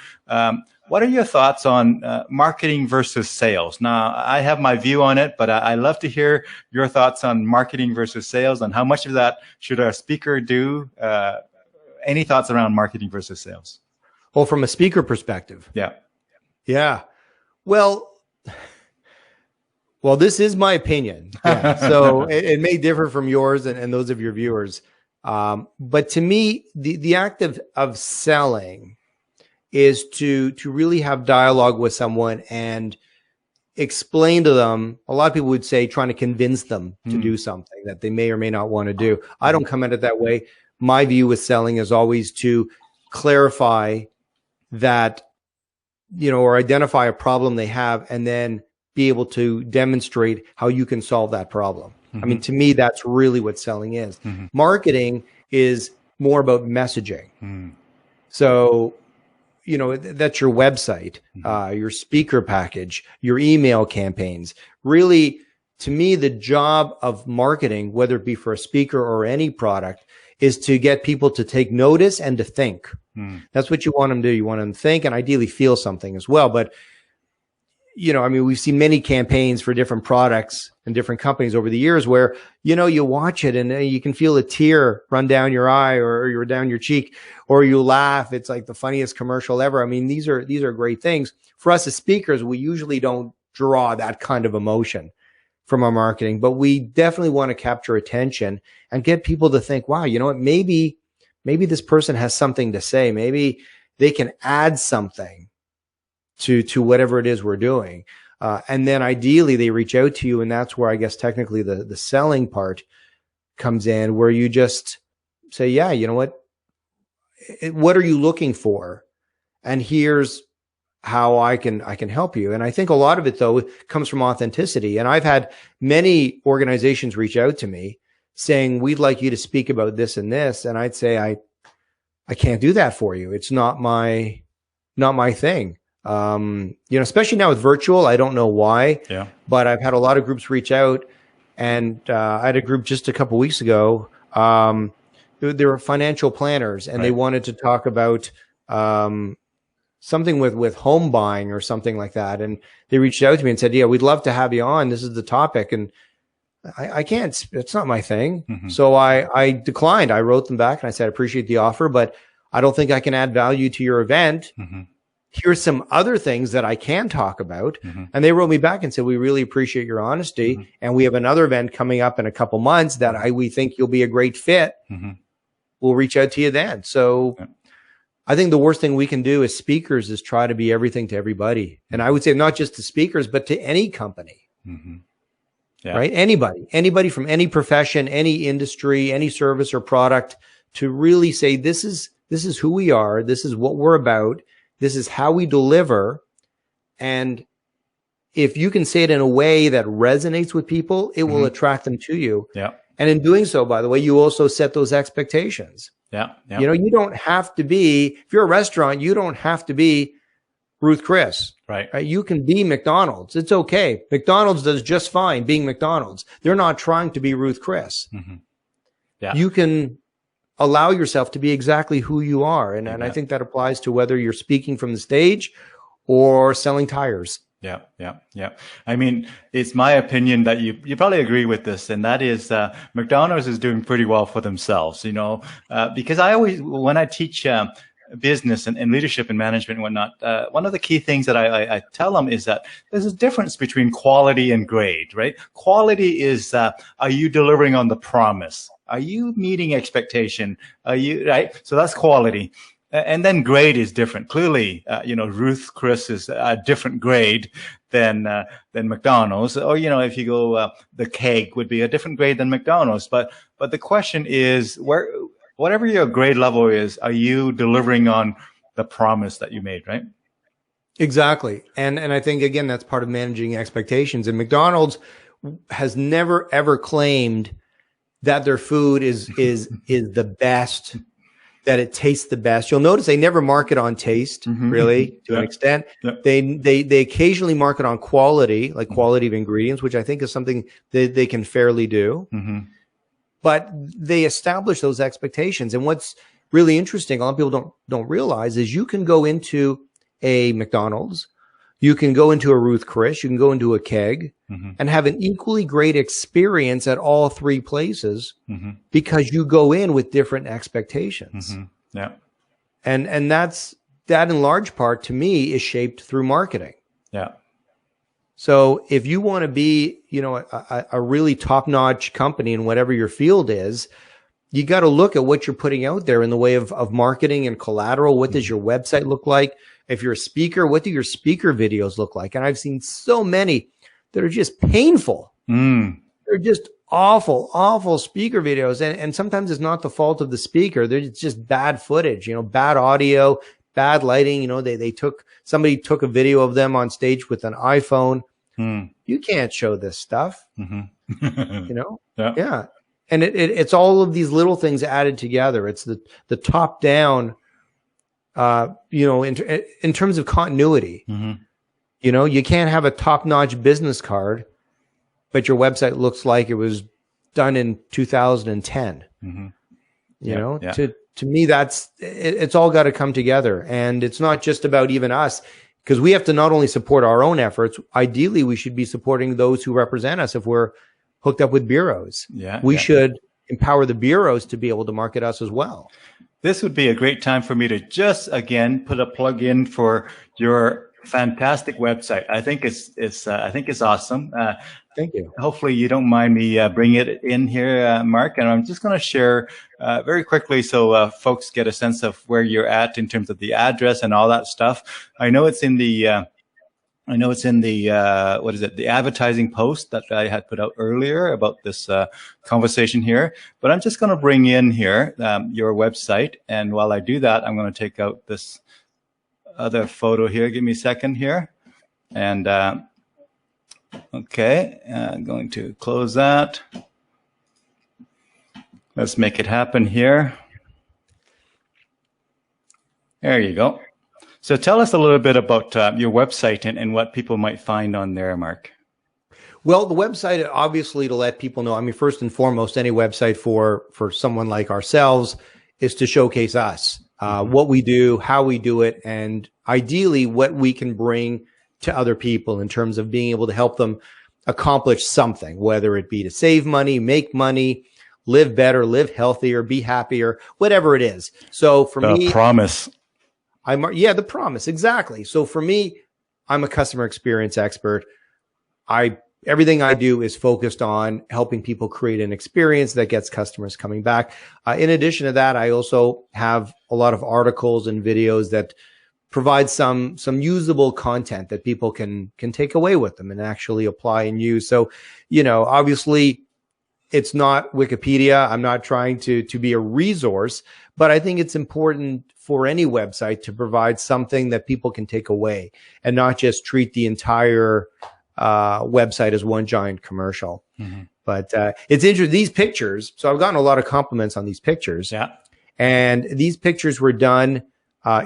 What are your thoughts on marketing versus sales? Now, I have my view on it, but I love to hear your thoughts on marketing versus sales, and how much of that should our speaker do? Any thoughts around marketing versus sales?
Well, from a speaker perspective.
Yeah.
Yeah. Well, this is my opinion. Yeah. So it may differ from yours and those of your viewers. But to me, the act of selling is to really have dialogue with someone and explain to them. A lot of people would say trying to convince them to do something that they may or may not want to do. I don't come at it that way. My view with selling is always to clarify that, or identify a problem they have, and then be able to demonstrate how you can solve that problem. I mean, to me, that's really what selling is. Marketing is more about messaging. So, that's your website, your speaker package, your email campaigns. Really, to me, the job of marketing, whether it be for a speaker or any product, is to get people to take notice and to think. That's what you want them to do. You want them to think and ideally feel something as well. But, we've seen many campaigns for different products and different companies over the years where, you watch it and you can feel a tear run down your eye or down your cheek, or you laugh. It's like the funniest commercial ever. I mean, these are great things. For us as speakers, we usually don't draw that kind of emotion from our marketing, but we definitely want to capture attention and get people to think, wow, you know what, maybe this person has something to say. Maybe they can add something to whatever it is we're doing. And then ideally they reach out to you. And that's where I guess technically the selling part comes in, where you just say, yeah, you know what are you looking for? And here's how I can help you. And I think a lot of it though comes from authenticity. And I've had many organizations reach out to me saying, we'd like you to speak about this and this. And I'd say, I can't do that for you. It's not my thing. Especially now with virtual, I don't know why, but I've had a lot of groups reach out, and I had a group just a couple weeks ago. They were financial planners, and they wanted to talk about something with home buying or something like that. And they reached out to me and said, yeah, we'd love to have you on. This is the topic. And I can't, it's not my thing. So I declined. I wrote them back and I said, I appreciate the offer, but I don't think I can add value to your event. Here's some other things that I can talk about. And they wrote me back and said, we really appreciate your honesty. And we have another event coming up in a couple months that we think you'll be a great fit. We'll reach out to you then. So I think the worst thing we can do as speakers is try to be everything to everybody. And I would say not just to speakers, but to any company, right? Anybody from any profession, any industry, any service or product, to really say, this is who we are. This is what we're about. This is how we deliver. And if you can say it in a way that resonates with people, it will attract them to you. And in doing so, by the way, you also set those expectations. You don't have to be, if you're a restaurant, you don't have to be Ruth Chris. Right? You can be McDonald's. It's okay. McDonald's does just fine being McDonald's. They're not trying to be Ruth Chris. You can allow yourself to be exactly who you are. And I think that applies to whether you're speaking from the stage or selling tires. I mean, it's my opinion that you probably agree with this, and that is McDonald's is doing pretty well for themselves, because when I teach business and leadership and management and whatnot, one of the key things that I tell them is that there's a difference between quality and grade, right? Quality is, are you delivering on the promise? Are you meeting expectation? Are you, right? So that's quality. And then grade is different. Clearly, Ruth Chris is a different grade than McDonald's. Or, if you go, the Keg would be a different grade than McDonald's. But the question is, whatever your grade level is, are you delivering on the promise that you made, right? Exactly. And I think, again, that's part of managing expectations. And McDonald's has never, ever claimed that their food is the best, that it tastes the best. You'll notice they never market on taste, really, to an extent. They occasionally market on quality, like quality of ingredients, which I think is something that they can fairly do. but they establish those expectations. And what's really interesting, a lot of people don't realize, is you can go into a McDonald's, you can go into a Ruth Chris, you can go into a Keg, and have an equally great experience at all three places because you go in with different expectations.
Yeah.
And that in large part, to me, is shaped through marketing.
Yeah.
So if you want to be, a really top-notch company in whatever your field is, you got to look at what you're putting out there in the way of marketing and collateral. What does your website look like? If you're a speaker, what do your speaker videos look like? And I've seen so many that are just painful. They're just awful speaker videos. And sometimes it's not the fault of the speaker. It's just bad footage, bad audio, bad lighting. Somebody took a video of them on stage with an iPhone. You can't show this stuff, Yeah. And it's all of these little things added together. It's the top down, in terms of continuity, you can't have a top notch business card, but your website looks like it was done in 2010. To me, it's all got to come together. And it's not just about even us, because we have to not only support our own efforts, ideally we should be supporting those who represent us. If we're hooked up with bureaus, we should empower the bureaus to be able to market us as well.
This would be a great time for me to just again put a plug in for your fantastic website. I think it's awesome.
Thank you.
Hopefully you don't mind me bringing it in here, Marc. And I'm just going to share very quickly so folks get a sense of where you're at in terms of the address and all that stuff. I know it's in the the advertising post that I had put out earlier about this conversation here. But I'm just going to bring in here your website. And while I do that, I'm going to take out this other photo here. Give me a second here. And okay, I'm going to close that. Let's make it happen here. There you go. So tell us a little bit about your website and what people might find on there, Marc.
Well, the website, obviously, to let people know, I mean, first and foremost, any website for someone like ourselves is to showcase us, what we do, how we do it, and ideally what we can bring to other people in terms of being able to help them accomplish something, whether it be to save money, make money, live better, live healthier, be happier, whatever it is. So for me,
promise.
The promise. Exactly. So for me, I'm a customer experience expert. Everything I do is focused on helping people create an experience that gets customers coming back. In addition to that, I also have a lot of articles and videos that provide some usable content that people can take away with them and actually apply and use. So, obviously it's not Wikipedia. I'm not trying to be a resource, but I think it's important for any website to provide something that people can take away and not just treat the entire website as one giant commercial. But it's interesting. These pictures, so I've gotten a lot of compliments on these pictures.
Yeah.
And these pictures were done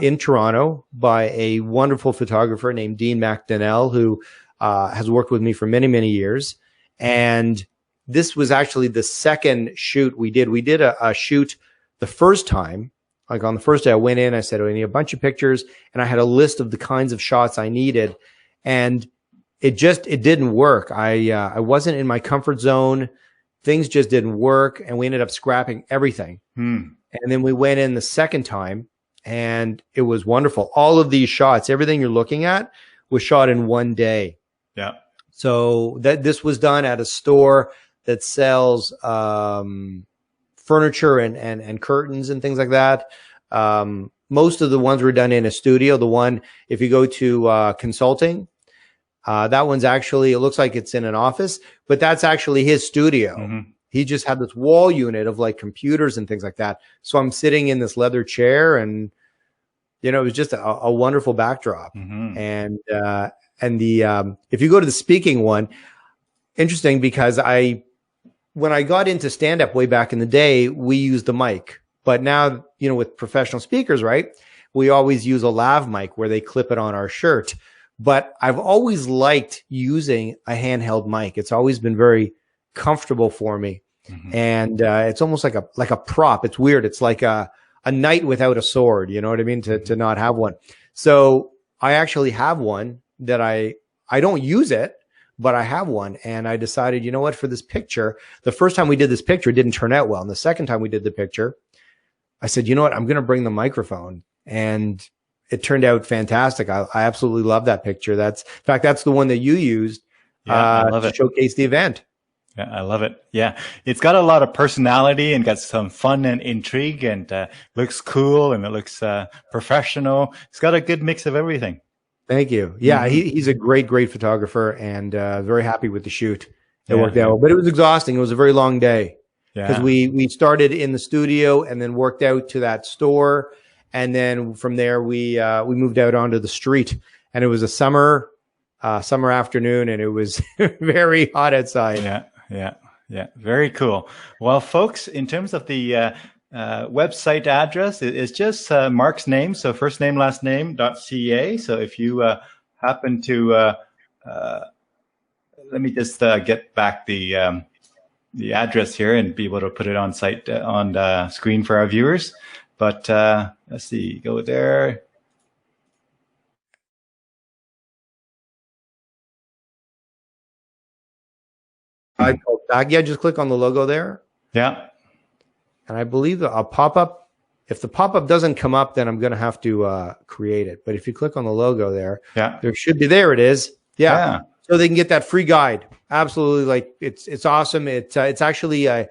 in Toronto by a wonderful photographer named Dean McDonnell, who has worked with me for many, many years. And this was actually the second shoot we did. We did a shoot the first time. Like on the first day I went in, I said, I need a bunch of pictures. And I had a list of the kinds of shots I needed. And it didn't work. I wasn't in my comfort zone. Things just didn't work. And we ended up scrapping everything. And then we went in the second time and it was wonderful. All of these shots, everything you're looking at was shot in one day.
Yeah.
So this was done at a store that sells, furniture and curtains and things like that. Most of the ones were done in a studio. The one, if you go to consulting, that one's actually, it looks like it's in an office, but that's actually his studio. He just had this wall unit of like computers and things like that. So I'm sitting in this leather chair and, it was just a wonderful backdrop. And if you go to the speaking one, interesting because when I got into stand-up way back in the day, we used the mic. But now, with professional speakers, right, we always use a lav mic where they clip it on our shirt. But I've always liked using a handheld mic. It's always been very comfortable for me. And it's almost like a prop. It's weird. It's like a knight without a sword. You know what I mean? To not have one. So I actually have one that I don't use it, but I have one. And I decided, you know what, for this picture, the first time we did this picture, it didn't turn out well. And the second time we did the picture, I said, you know what, I'm going to bring the microphone. And it turned out fantastic. I absolutely love that picture. In fact, that's the one that you used
I love
to showcase the event.
Yeah, I love it. Yeah, it's got a lot of personality and got some fun and intrigue, and looks cool and it looks professional. It's got a good mix of everything.
Thank you. Yeah, he's a great photographer, and very happy with the shoot. It worked out, but it was exhausting. It was a very long day because we started in the studio and then worked out to that store, and then from there we moved out onto the street, and it was a summer afternoon, and it was very hot outside.
Yeah. Very cool. Well, folks, in terms of the website address, it's just Marc's name. So first name, last name.ca. So if you happen to, let me just get back the address here and be able to put it on site on the screen for our viewers. But let's see, go there.
Yeah, just click on the logo there.
Yeah.
And I believe a pop-up, if the pop-up doesn't come up, then I'm going to have to create it. But if you click on the logo there, there should be, there it is. Yeah. So they can get that free guide. Absolutely. Like it's awesome. It's actually a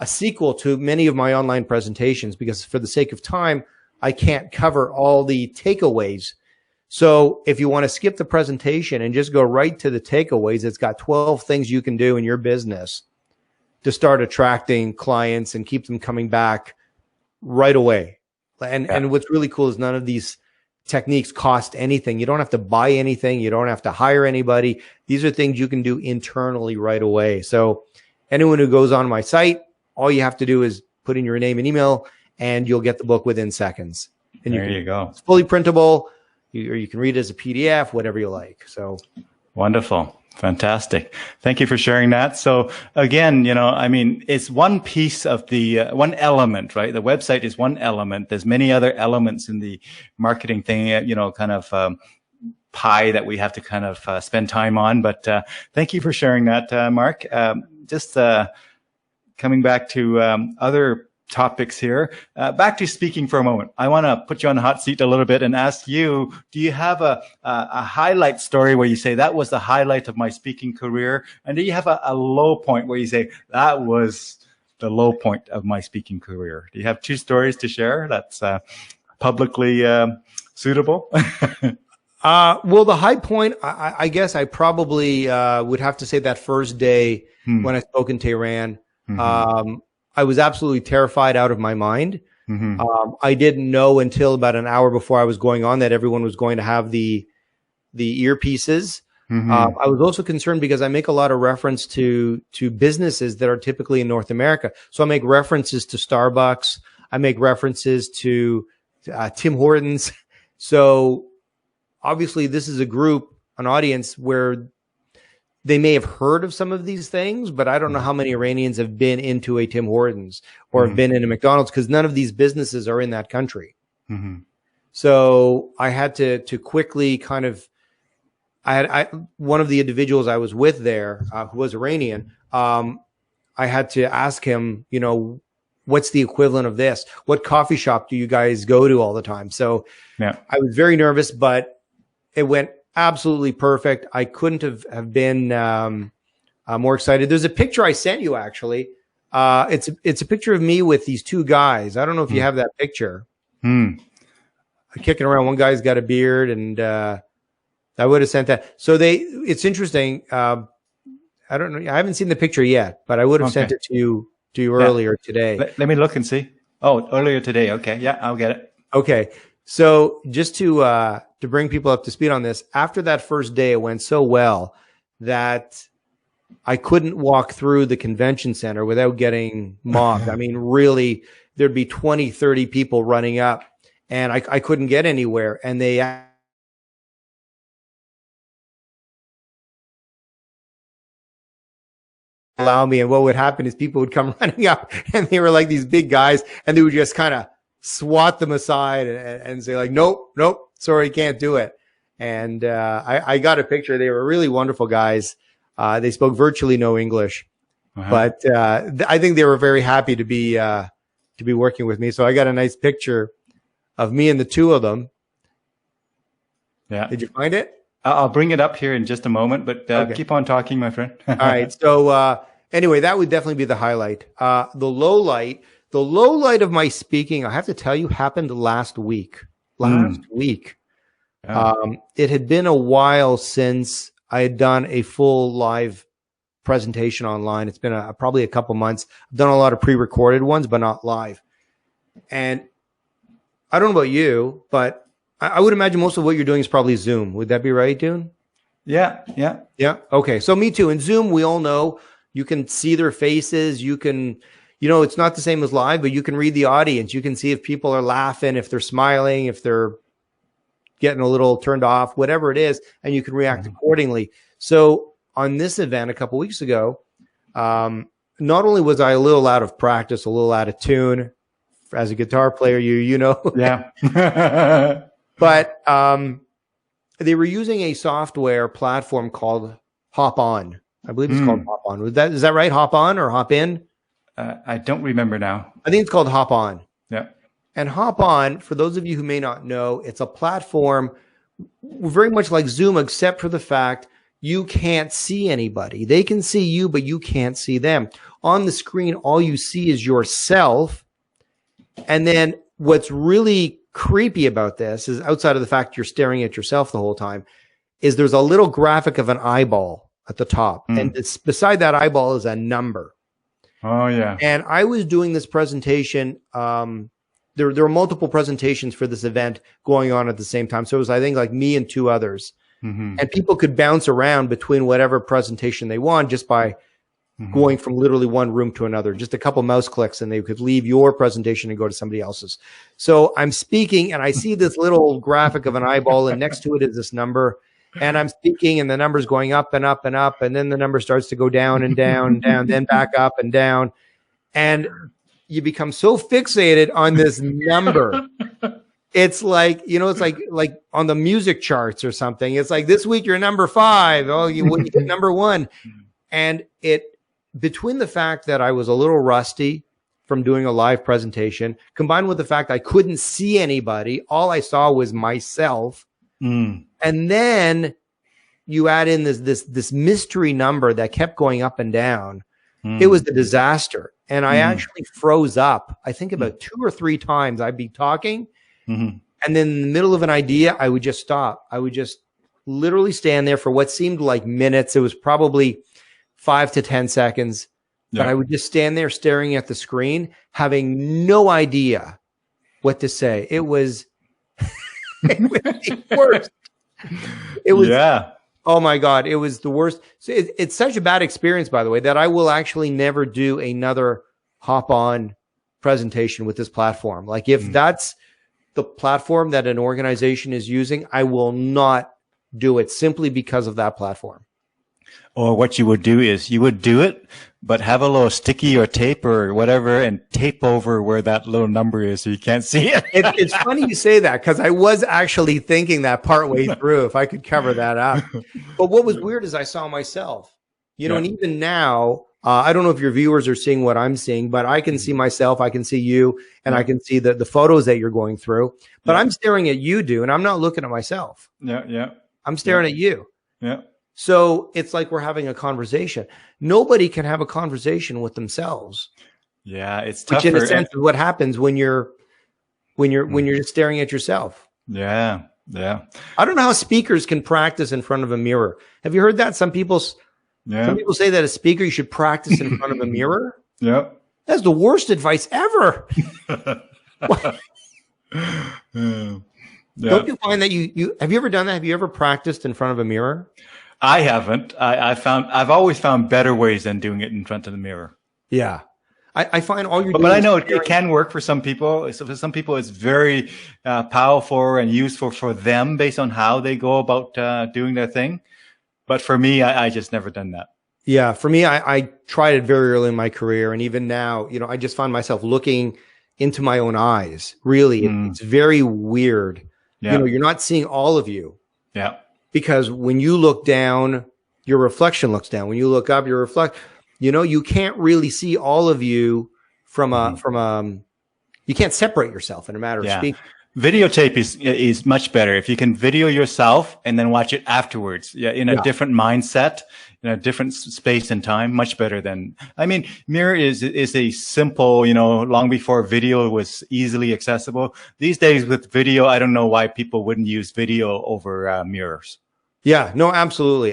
sequel to many of my online presentations, because for the sake of time, I can't cover all the takeaways. So if you want to skip the presentation and just go right to the takeaways, it's got 12 things you can do in your business to start attracting clients and keep them coming back right away. And what's really cool is none of these techniques cost anything. You don't have to buy anything. You don't have to hire anybody. These are things you can do internally right away. So anyone who goes on my site, all you have to do is put in your name and email, and you'll get the book within seconds. And
there you go.
It's fully printable. Or you can read it as a PDF, whatever you like. So
wonderful. Fantastic. Thank you for sharing that. So again, I mean, it's one piece of the one element, right? The website is one element. There's many other elements in the marketing thing, kind of pie that we have to kind of spend time on. But thank you for sharing that, Marc. Just coming back to other topics here. Back to speaking for a moment. I want to put you on the hot seat a little bit and ask you, do you have a highlight story where you say that was the highlight of my speaking career? And do you have a low point where you say that was the low point of my speaking career? Do you have two stories to share that's publicly suitable?
Well, the high point, I guess I probably would have to say that first day when I spoke in Tehran. I was absolutely terrified out of my mind. I didn't know until about an hour before I was going on that everyone was going to have the earpieces. I was also concerned because I make a lot of reference to businesses that are typically in North America. So I make references to Starbucks. I make references to Tim Hortons. So obviously this is a group, an audience where they may have heard of some of these things, but I don't know how many Iranians have been into a Tim Hortons or have been in a McDonald's, because none of these businesses are in that country. So I had to quickly kind of, one of the individuals I was with there, who was Iranian, I had to ask him, what's the equivalent of this? What coffee shop do you guys go to all the time? So I was very nervous, but it went absolutely perfect. I couldn't have been more excited. There's a picture I sent you, actually. It's a picture of me with these two guys. I don't know if you have that picture. Kicking around. One guy's got a beard, and I would have sent that. So it's interesting. I don't know. I haven't seen the picture yet, but I would have sent it to you earlier today.
Let me look and see. Oh, earlier today. Okay. Yeah, I'll get it.
Okay. So just to bring people up to speed on this, after that first day, it went so well that I couldn't walk through the convention center without getting mobbed. I mean, really, there'd be 20, 30 people running up, and I couldn't get anywhere. And they allow me. And what would happen is people would come running up, and they were like these big guys, and they would just kind of swat them aside and say like, nope, sorry, can't do it. And I got a picture. They were really wonderful guys. They spoke virtually no English, but I think they were very happy to be working with me. So I got a nice picture of me and the two of them.
Yeah.
Did you find it?
I'll bring it up here in just a moment, but
Okay.
keep on talking, my friend.
All right. So anyway, that would definitely be the highlight. The low light of my speaking, I have to tell you, happened last week.
Yeah.
It had been a while since I had done a full live presentation online. It's been probably a couple months. I've done a lot of pre-recorded ones, but not live. And I don't know about you, but I would imagine most of what you're doing is probably Zoom. Would that be right, Dune?
Yeah.
Yeah. Okay. So me too. In Zoom, we all know you can see their faces. You can, it's not the same as live, but you can read the audience. You can see if people are laughing, if they're smiling, if they're getting a little turned off, whatever it is, and you can react accordingly. So on this event a couple weeks ago, not only was I a little out of practice, a little out of tune as a guitar player,
Yeah.
but they were using a software platform called Hop On. I believe it's called Hop On. Is that right? Hop On or Hop In?
I don't remember now.
I think it's called Hop On.
Yeah.
And Hop On, for those of you who may not know, it's a platform very much like Zoom, except for the fact you can't see anybody. They can see you, but you can't see them. On the screen, all you see is yourself. And then what's really creepy about this is, outside of the fact you're staring at yourself the whole time, is there's a little graphic of an eyeball at the top. And it's beside that eyeball is a number.
Oh, yeah.
And I was doing this presentation. There were multiple presentations for this event going on at the same time. So it was, I think, like me and two others. And people could bounce around between whatever presentation they want just by going from literally one room to another. Just a couple mouse clicks, and they could leave your presentation and go to somebody else's. So I'm speaking, and I see this little graphic of an eyeball, and next to it is this number. And I'm speaking, and the number's going up and up and up, and then the number starts to go down and down and down, then back up and down. And you become so fixated on this number. It's like, it's like on the music charts or something. It's like, this week you're number 5. Oh, you hit number 1. And between the fact that I was a little rusty from doing a live presentation, combined with the fact I couldn't see anybody, all I saw was myself. And then you add in this mystery number that kept going up and down. It was a disaster. And I actually froze up. I think about 2 or 3 times I'd be talking. And then in the middle of an idea, I would just stop. I would just literally stand there for what seemed like minutes. It was probably 5 to 10 seconds. But I would just stand there staring at the screen, having no idea what to say. It was, it was the worst. It was, oh my God, it was the worst. So it's such a bad experience, by the way, that I will actually never do another Hop On presentation with this platform. Like if that's the platform that an organization is using, I will not do it simply because of that platform.
Or what you would do is you would do it, but have a little sticky or tape or whatever and tape over where that little number is so you can't see it.
It's funny you say that, because I was actually thinking that partway through if I could cover that up. But what was weird is I saw myself, and even now, I don't know if your viewers are seeing what I'm seeing, but I can see myself, I can see you, and I can see the photos that you're going through. But I'm staring at you, dude, and I'm not looking at myself. I'm staring at you. So it's like we're having a conversation. Nobody can have a conversation with themselves.
Yeah, it's tougher.
Which in a sense is what happens when you're just staring at yourself.
Yeah.
I don't know how speakers can practice in front of a mirror. Have you heard that? Some people say that a speaker, you should practice in front of a mirror.
Yep.
That's the worst advice ever. Don't you find that you have you ever done that? Have you ever practiced in front of a mirror?
I haven't. I've always found better ways than doing it in front of the mirror.
Yeah. I find all you're doing.
But I know it can work for some people. So for some people, it's very powerful and useful for them based on how they go about doing their thing. But for me, I just never done that.
Yeah, for me, I tried it very early in my career, and even now, I just find myself looking into my own eyes. Really, it's very weird.
Yeah.
You're not seeing all of you.
Yeah.
Because when you look down, your reflection looks down. When you look up, you reflect. You can't really see all of you you can't separate yourself in a matter of speaking.
Videotape is much better. If you can video yourself and then watch it afterwards, in a different mindset, in a different space and time, much better than, mirror is a simple, long before video was easily accessible. These days with video, I don't know why people wouldn't use video over mirrors.
Yeah, no, absolutely.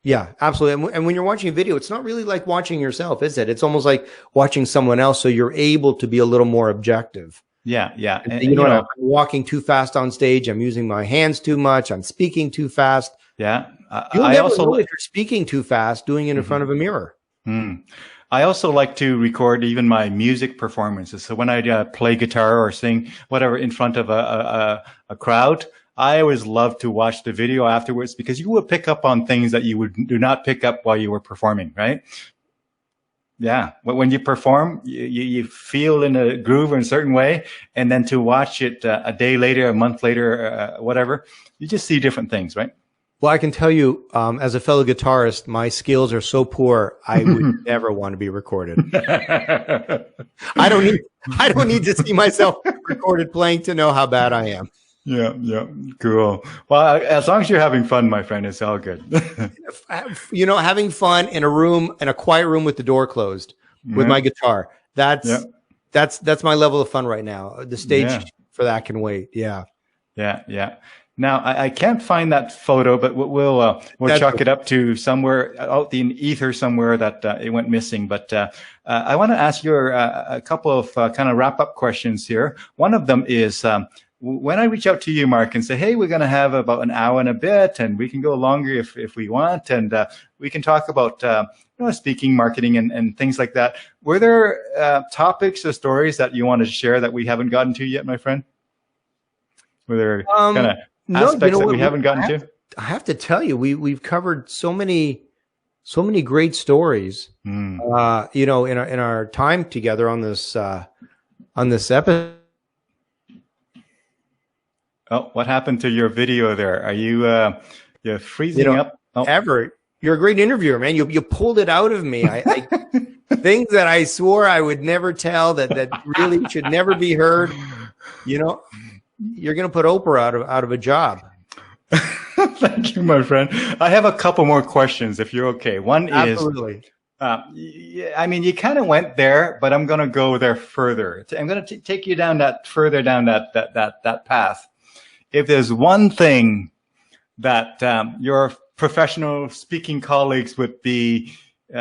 Yeah, absolutely. And when you're watching a video, it's not really like watching yourself, is it? It's almost like watching someone else. So you're able to be a little more objective.
Yeah. Yeah.
And, I'm walking too fast on stage. I'm using my hands too much. I'm speaking too fast.
Yeah.
You'll never know if you're speaking too fast doing it in front of a mirror.
I also like to record even my music performances. So when I play guitar or sing, whatever, in front of a crowd, I always love to watch the video afterwards, because you will pick up on things that you do not pick up while you were performing, right? Yeah. When you perform, you feel in a groove in a certain way. And then to watch it a day later, a month later, whatever, you just see different things, right?
Well, I can tell you, as a fellow guitarist, my skills are so poor, I would never want to be recorded. I don't need to see myself recorded playing to know how bad I am.
Yeah. Cool. Well, as long as you're having fun, my friend, it's all good.
Having fun in a quiet room with the door closed with my guitar. That's my level of fun right now. The stage for that can wait. Yeah. Now I can't find that photo, but we'll chalk it up to somewhere out in ether somewhere that it went missing. But I want to ask you a couple of kind of wrap up questions here. One of them is, when I reach out to you, Marc, and say, hey, we're going to have about an hour and a bit, and we can go longer if we want, and we can talk about speaking, marketing, and things like that. Were there topics or stories that you wanted to share that we haven't gotten to yet, my friend? Were there kind of aspects that we haven't gotten to? I have to tell you, we've covered so many great stories. In our time together on this episode.
Oh, what happened to your video there? Are you're freezing up? Oh.
You're a great interviewer, man. You pulled it out of me. I things that I swore I would never tell that really should never be heard. You're going to put Oprah out of a job.
Thank you, my friend. I have a couple more questions, if you're okay. One
Absolutely.
is, you kind of went there, but I'm going to go there further. I'm going to take you further down that path. If there's one thing that your professional speaking colleagues would be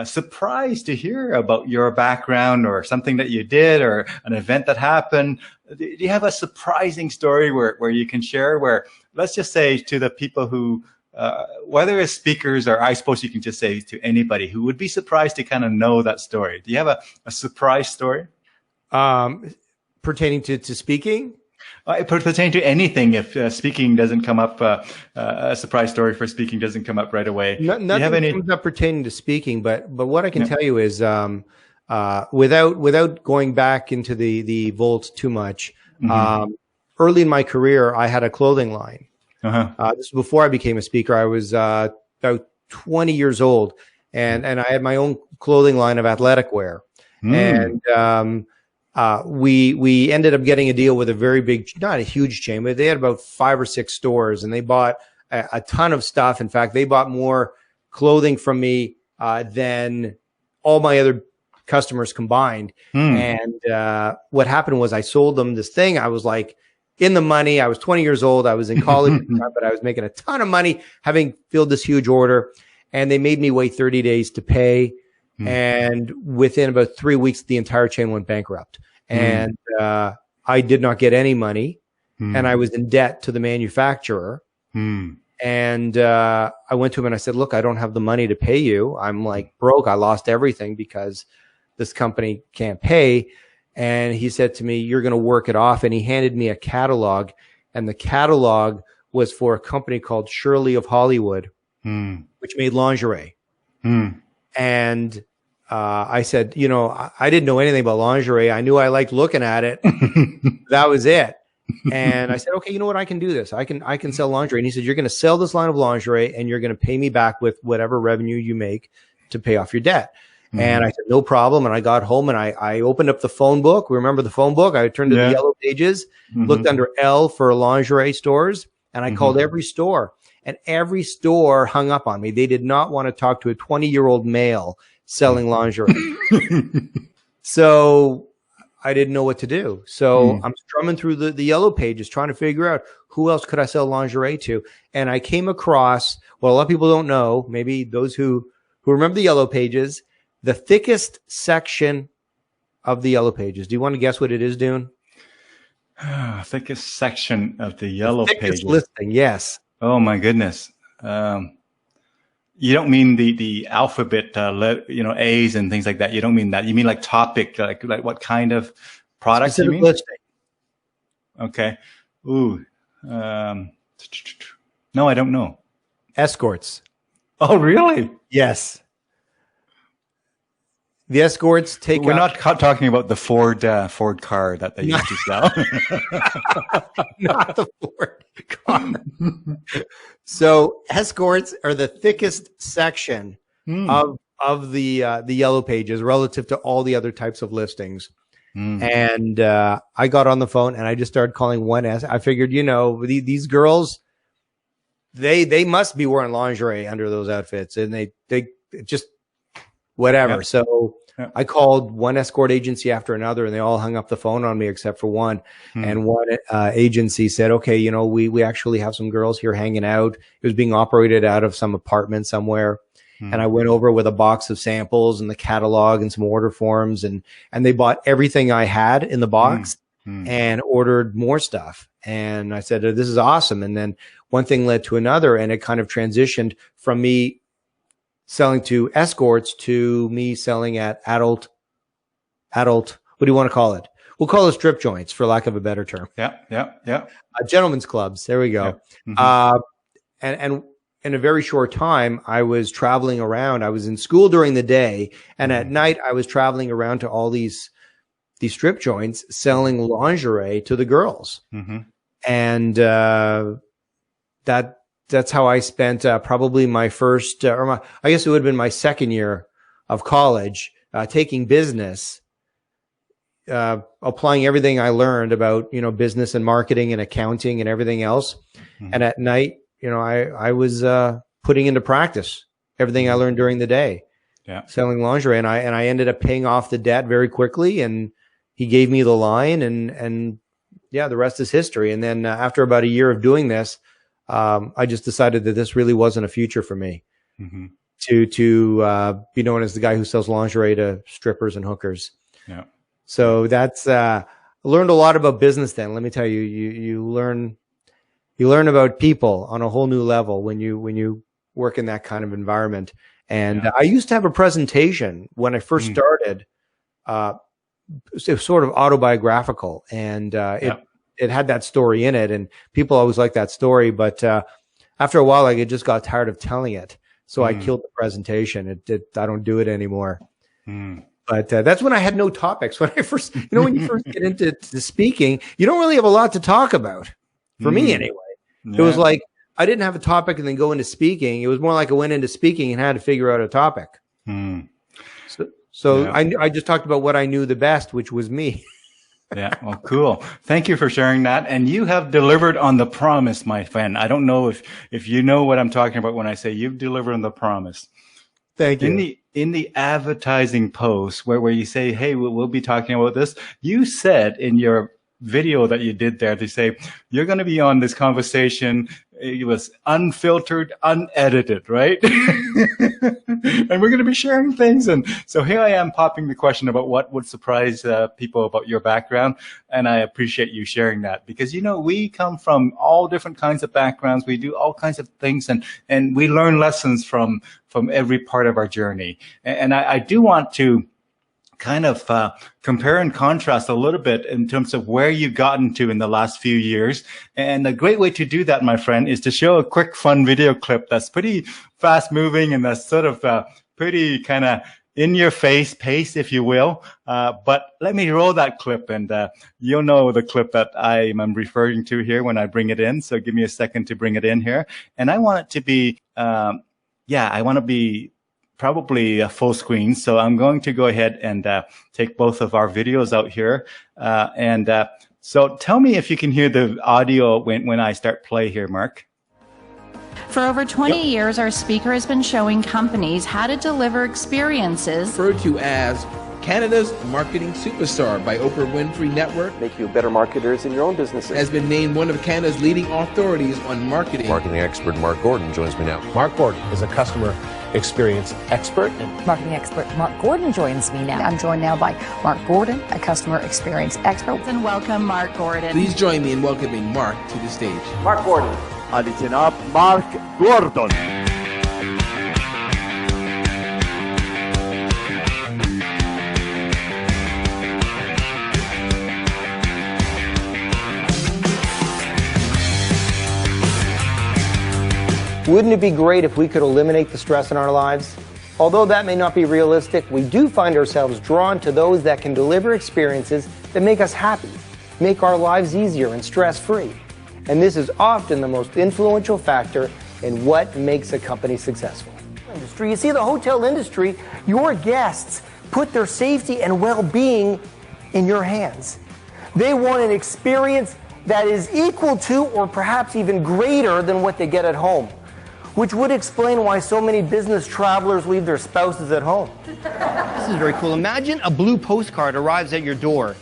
surprised to hear about your background, or something that you did, or an event that happened, do you have a surprising story where you can share, where, let's just say, to the people who, whether as speakers, or I suppose you can just say to anybody who would be surprised to kind of know that story. Do you have a surprise story?
Pertaining to speaking?
Pertaining to anything. If speaking doesn't come up, a surprise story for speaking doesn't come up right away.
Nothing comes up pertaining to speaking, but what I can tell you is, without going back into the vault too much, early in my career, I had a clothing line. This was before I became a speaker. I was about 20 years old, and I had my own clothing line of athletic wear. And we ended up getting a deal with a very big, not a huge chain, but they had about 5 or 6 stores, and they bought a ton of stuff. In fact, they bought more clothing from me than all my other customers combined. And what happened was I sold them this thing. I was like in the money. I was 20 years old. I was in college, but I was making a ton of money having filled this huge order. And they made me wait 30 days to pay. And within about 3 weeks, the entire chain went bankrupt. And I did not get any money. And I was in debt to the manufacturer. And I went to him and I said, look, I don't have the money to pay you. I'm like broke. I lost everything because this company can't pay. And he said to me, you're going to work it off. And he handed me a catalog. And the catalog was for a company called Shirley of Hollywood, which made lingerie. And I said, you know, I didn't know anything about lingerie. I knew I liked looking at it. That was it. And I said, okay, you know what? I can do this. I can sell lingerie. And he said, you're going to sell this line of lingerie and you're going to pay me back with whatever revenue you make to pay off your debt. And I said, no problem. And I got home and I opened up the phone book. Remember the phone book? I turned to the yellow pages, looked under L for lingerie stores, and I called every store. And every store hung up on me. They did not want to talk to a 20-year-old male selling lingerie. So I didn't know what to do. So I'm strumming through the yellow pages, trying to figure out who else could I sell lingerie to. And I came across, well, a lot of people don't know, maybe those who remember the yellow pages, the thickest section of the yellow pages. Do you want to guess what it is, Dune?
Thickest section of the yellow pages.
Listing, yes.
Oh my goodness. You don't mean the alphabet, you know, A's and things like that. You don't mean that. You mean like topic, like what kind of product
Specific
you mean?
listing.
Okay. Ooh. No, I don't know.
Escorts.
Oh, really?
Yes. The escorts take.
We're not talking about the Ford car that they used to sell.
Not the Ford car. So escorts are the thickest section of the yellow pages relative to all the other types of listings. And I got on the phone and I just started calling one I figured, you know, these girls, they must be wearing lingerie under those outfits, and they just whatever. Yeah. So I called one escort agency after another, and they all hung up the phone on me except for one. And one agency said, okay, you know, we actually have some girls here hanging out. It was being operated out of some apartment somewhere. And I went over with a box of samples and the catalog and some order forms, and they bought everything I had in the box and ordered more stuff. And I said, this is awesome. And then one thing led to another, and it kind of transitioned from me selling to escorts to me selling at adult, what do you want to call it? We'll call it strip joints, for lack of a better term.
Yeah.
Gentlemen's clubs. There we go. And in a very short time, I was traveling around. I was in school during the day, and at night I was traveling around to all these strip joints selling lingerie to the girls. And that's how I spent probably my first, I guess it would have been my second year of college, taking business, applying everything I learned about, you know, business and marketing and accounting and everything else. And at night, you know, I was putting into practice everything I learned during the day, selling lingerie, and I ended up paying off the debt very quickly. And he gave me the line, and yeah, the rest is history. And then after about a year of doing this, I just decided that this really wasn't a future for me to be known as the guy who sells lingerie to strippers and hookers. Yeah. So that's I learned a lot about business then. Let me tell you, you learn about people on a whole new level when you work in that kind of environment. And I used to have a presentation when I first started. It was sort of autobiographical, and it had that story in it, and people always like that story. But after a while, I just got tired of telling it, so I killed the presentation. I don't do it anymore. But that's when I had no topics. When I first, you know, when you first get into speaking, you don't really have a lot to talk about. For me, anyway, it was like I didn't have a topic and then go into speaking. It was more like I went into speaking and had to figure out a topic. So I just talked about what I knew the best, which was me.
Yeah, well, cool. Thank you for sharing that. And you have delivered on the promise, my friend. I don't know if you know what I'm talking about when I say you've delivered on the promise.
Thank you.
In the advertising post where you say, hey, we'll be talking about this, you said in your video that you did there, they say, you're going to be on this conversation. It was unfiltered, unedited, right? And we're going to be sharing things. And so here I am popping the question about what would surprise people about your background. And I appreciate you sharing that because, you know, we come from all different kinds of backgrounds. We do all kinds of things and we learn lessons from every part of our journey. And I do want to kind of compare and contrast a little bit in terms of where you've gotten to in the last few years. And a great way to do that, my friend, is to show a quick, fun video clip that's pretty fast moving and that's sort of pretty kind of in your face pace, if you will. But let me roll that clip and you'll know the clip that I am referring to here when I bring it in. So give me a second to bring it in here. And I want it to be, I want to be probably a full screen. So I'm going to go ahead and take both of our videos out here. So tell me if you can hear the audio when I start play here, Marc.
For over 20 years, our speaker has been showing companies how to deliver experiences
referred to as Canada's marketing superstar by Oprah Winfrey Network.
Make you better marketers in your own businesses.
Has been named one of Canada's leading authorities on marketing.
Marketing expert Marc Gordon joins me now. Marc Gordon is a customer experience expert.
Marketing expert Marc Gordon joins me now. I'm joined now by Marc Gordon, a customer experience expert.
And welcome Marc Gordon.
Please join me in welcoming Marc to the stage.
Marc Gordon.
الجناب مارك جوردون.
Wouldn't it be great if we could eliminate the stress in our lives? Although that may not be realistic, we do find ourselves drawn to those that can deliver experiences that make us happy, make our lives easier and stress-free. And this is often the most influential factor in what makes a company successful. You see, the hotel industry, your guests put their safety and well-being in your hands. They want an experience that is equal to or perhaps even greater than what they get at home, which would explain why so many business travelers leave their spouses at home. This is very cool. Imagine a blue postcard arrives at your door,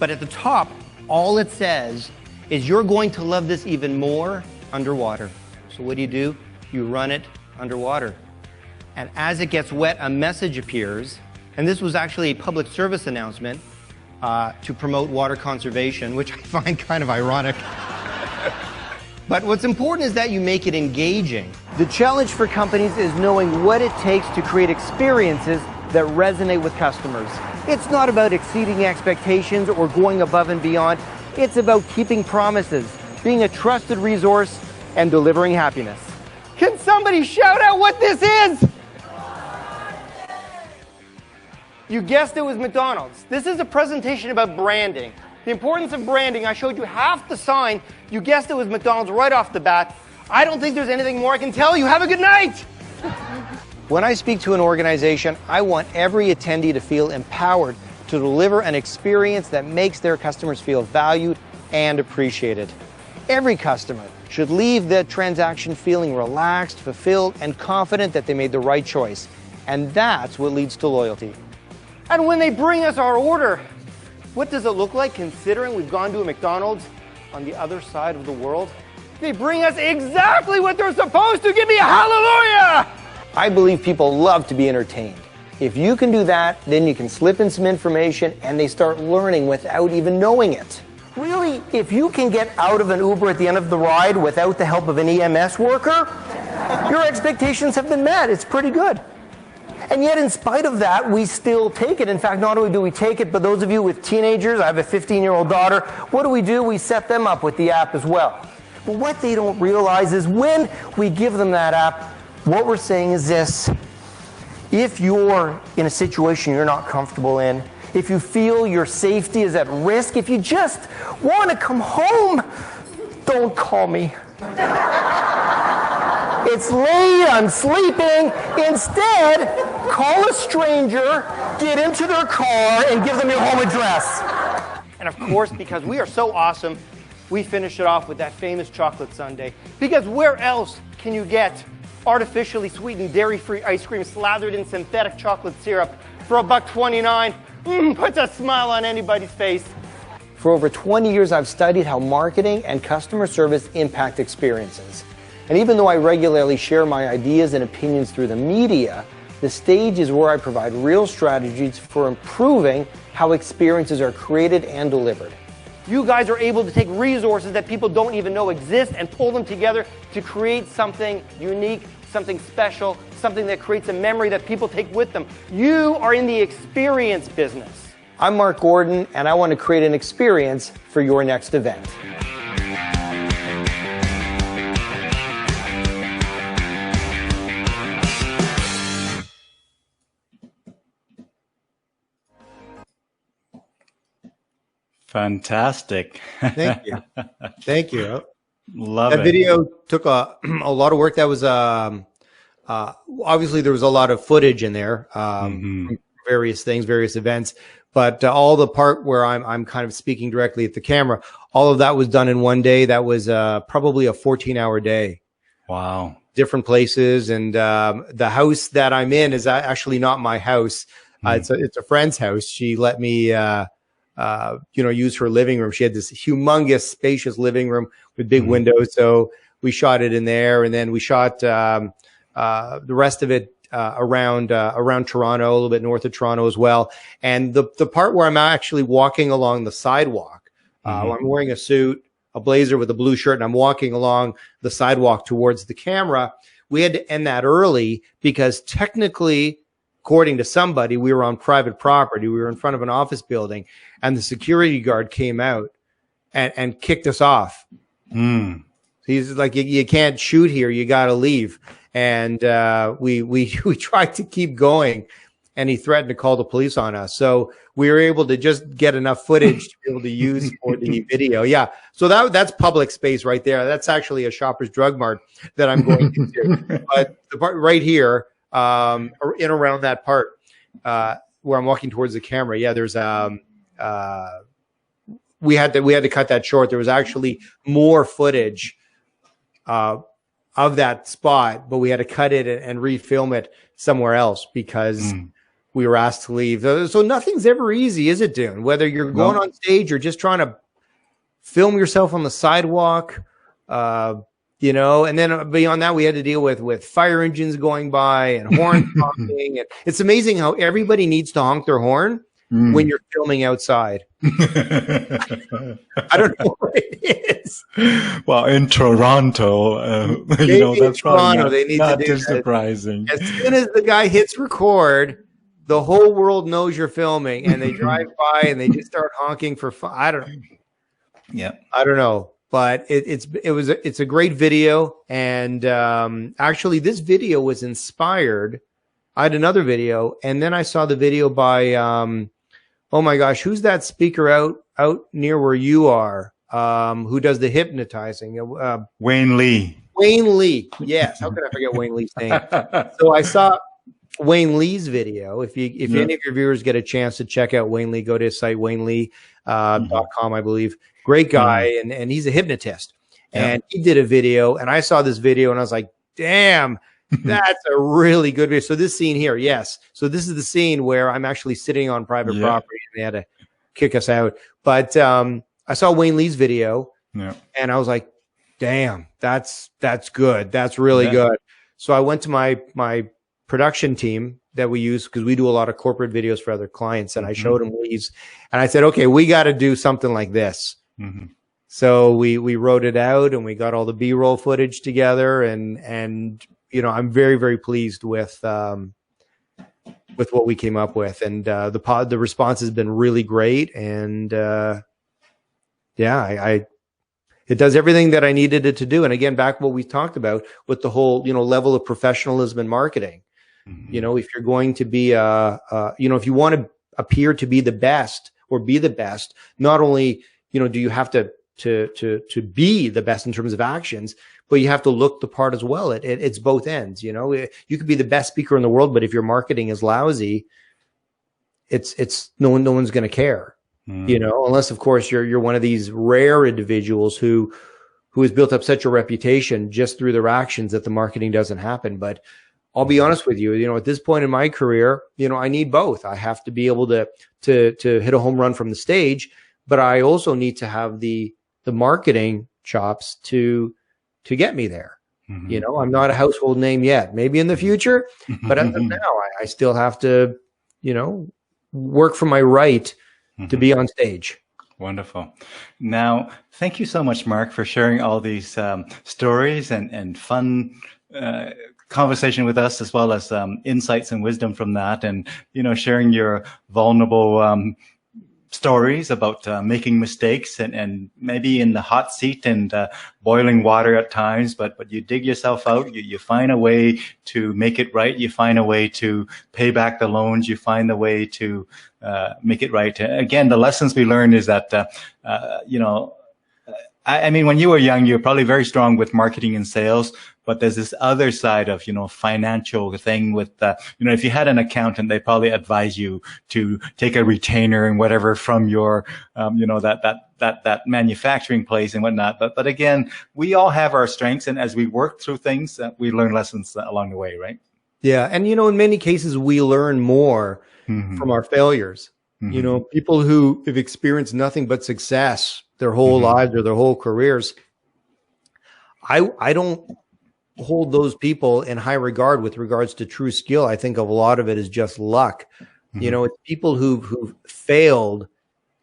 but at the top, all it says is you're going to love this even more underwater. So what do? You run it underwater. And as it gets wet, a message appears, and this was actually a public service announcement to promote water conservation, which I find kind of ironic. But what's important is that you make it engaging. The challenge for companies is knowing what it takes to create experiences that resonate with customers. It's not about exceeding expectations or going above and beyond. It's about keeping promises, being a trusted resource, and delivering happiness. Can somebody shout out what this is? You guessed it was McDonald's. This is a presentation about branding. The importance of branding. I showed you half the sign. You guessed it was McDonald's right off the bat. I don't think there's anything more I can tell you. Have a good night. When I speak to an organization, I want every attendee to feel empowered to deliver an experience that makes their customers feel valued and appreciated. Every customer should leave the transaction feeling relaxed, fulfilled, and confident that they made the right choice. And that's what leads to loyalty. And when they bring us our order, what does it look like considering we've gone to a McDonald's on the other side of the world? They bring us exactly what they're supposed to. Give me a hallelujah! I believe people love to be entertained. If you can do that, then you can slip in some information and they start learning without even knowing it. Really, if you can get out of an Uber at the end of the ride without the help of an EMS worker, your expectations have been met. It's pretty good. And yet, in spite of that, we still take it. In fact, not only do we take it, but those of you with teenagers, I have a 15-year-old daughter, what do? We set them up with the app as well. But what they don't realize is when we give them that app, what we're saying is this. If you're in a situation you're not comfortable in, if you feel your safety is at risk, if you just want to come home, don't call me. It's late, I'm sleeping. Instead, call a stranger, get into their car, and give them your home address. And of course, because we are so awesome, we finish it off with that famous chocolate sundae. Because where else can you get artificially sweetened dairy-free ice cream slathered in synthetic chocolate syrup for $1.29? Puts a smile on anybody's face. For over 20 years, I've studied how marketing and customer service impact experiences. And even though I regularly share my ideas and opinions through the media, the stage is where I provide real strategies for improving how experiences are created and delivered. You guys are able to take resources that people don't even know exist and pull them together to create something unique, something special,
something that creates a memory that people take with them. You are in the experience business.
I'm Marc Gordon, and I want to create an experience for your next event.
Fantastic.
Thank you. Thank you.
Love it.
That video took a lot of work. That was obviously there was a lot of footage in there, from various things, various events, but all the part where I'm kind of speaking directly at the camera, all of that was done in one day. That was probably a 14-hour day.
Wow.
Different places, and the house that I'm in is actually not my house. It's a friend's house. She let me use her living room. She had this humongous, spacious living room with big windows. So we shot it in there, and then we shot the rest of it around Toronto, a little bit north of Toronto as well. And the part where I'm actually walking along the sidewalk, I'm wearing a suit, a blazer with a blue shirt, and I'm walking along the sidewalk towards the camera. We had to end that early because technically, according to somebody, we were on private property. We were in front of an office building, and the security guard came out and kicked us off. He's like, you can't shoot here. You got to leave. And we tried to keep going, and he threatened to call the police on us. So we were able to just get enough footage to be able to use for the video. Yeah. So that's public space right there. That's actually a Shoppers Drug Mart that I'm going into. But the part right here, in around that part where I'm walking towards the camera, yeah, there's we had to cut that short. There was actually more footage of that spot, but we had to cut it and refilm it somewhere else because we were asked to leave. So nothing's ever easy, is it, Dune? Whether you're going on stage or just trying to film yourself on the sidewalk, and then beyond that, we had to deal with fire engines going by and horns honking. And it's amazing how everybody needs to honk their horn when you're filming outside. I don't know what it is.
Well, in Toronto, that's probably not too surprising.
As soon as the guy hits record, the whole world knows you're filming, and they drive by and they just start honking for fun. I don't know.
Yeah,
I don't know. But it's a great video, and actually this video was inspired. I had another video, and then I saw the video by oh my gosh, who's that speaker out near where you are? Who does the hypnotizing?
Wayne Lee.
Wayne Lee, yes. How could I forget Wayne Lee's name? So I saw Wayne Lee's video. If any of your viewers get a chance to check out Wayne Lee, go to his site WayneLee.com, I believe. Great guy, and he's a hypnotist. And he did a video, and I saw this video, and I was like, damn, that's a really good video. So this scene here, yes. So this is the scene where I'm actually sitting on private property, and they had to kick us out. But I saw Wayne Lee's video, and I was like, damn, that's good. That's really good. So I went to my production team that we use, because we do a lot of corporate videos for other clients, and I showed them Lee's, and I said, okay, we got to do something like this. So we wrote it out, and we got all the B-roll footage together, and I'm very, very pleased with what we came up with, and the response has been really great, and it does everything that I needed it to do. And again, back what we talked about with the whole level of professionalism in marketing. If you're going to be if you want to appear to be the best or be the best, not only do you have to be the best in terms of actions, but you have to look the part as well. It's both ends. You could be the best speaker in the world, but if your marketing is lousy, it's no one's going to care. Unless of course you're one of these rare individuals who has built up such a reputation just through their actions that the marketing doesn't happen. But I'll be honest with you, at this point in my career, I need both. I have to be able to hit a home run from the stage, but I also need to have the marketing chops to get me there. I'm not a household name yet, maybe in the future, but as of now, I still have to, work for my right to be on stage.
Wonderful. Now, thank you so much, Marc, for sharing all these stories and fun conversation with us, as well as insights and wisdom from that, and sharing your vulnerable stories about making mistakes and maybe in the hot seat and boiling water at times, but you dig yourself out. You find a way to make it right. You find a way to pay back the loans. You find a way to make it right. Again, the lessons we learned is that I mean, when you were young, you were probably very strong with marketing and sales, but there's this other side of, financial thing with, if you had an accountant, they probably advise you to take a retainer and whatever from your, that manufacturing place and whatnot. But again, we all have our strengths. And as we work through things, we learn lessons along the way, right?
Yeah. And, in many cases, we learn more from our failures. People who have experienced nothing but success their whole lives or their whole careers, I don't hold those people in high regard with regards to true skill. I think a lot of it is just luck. It's people who've failed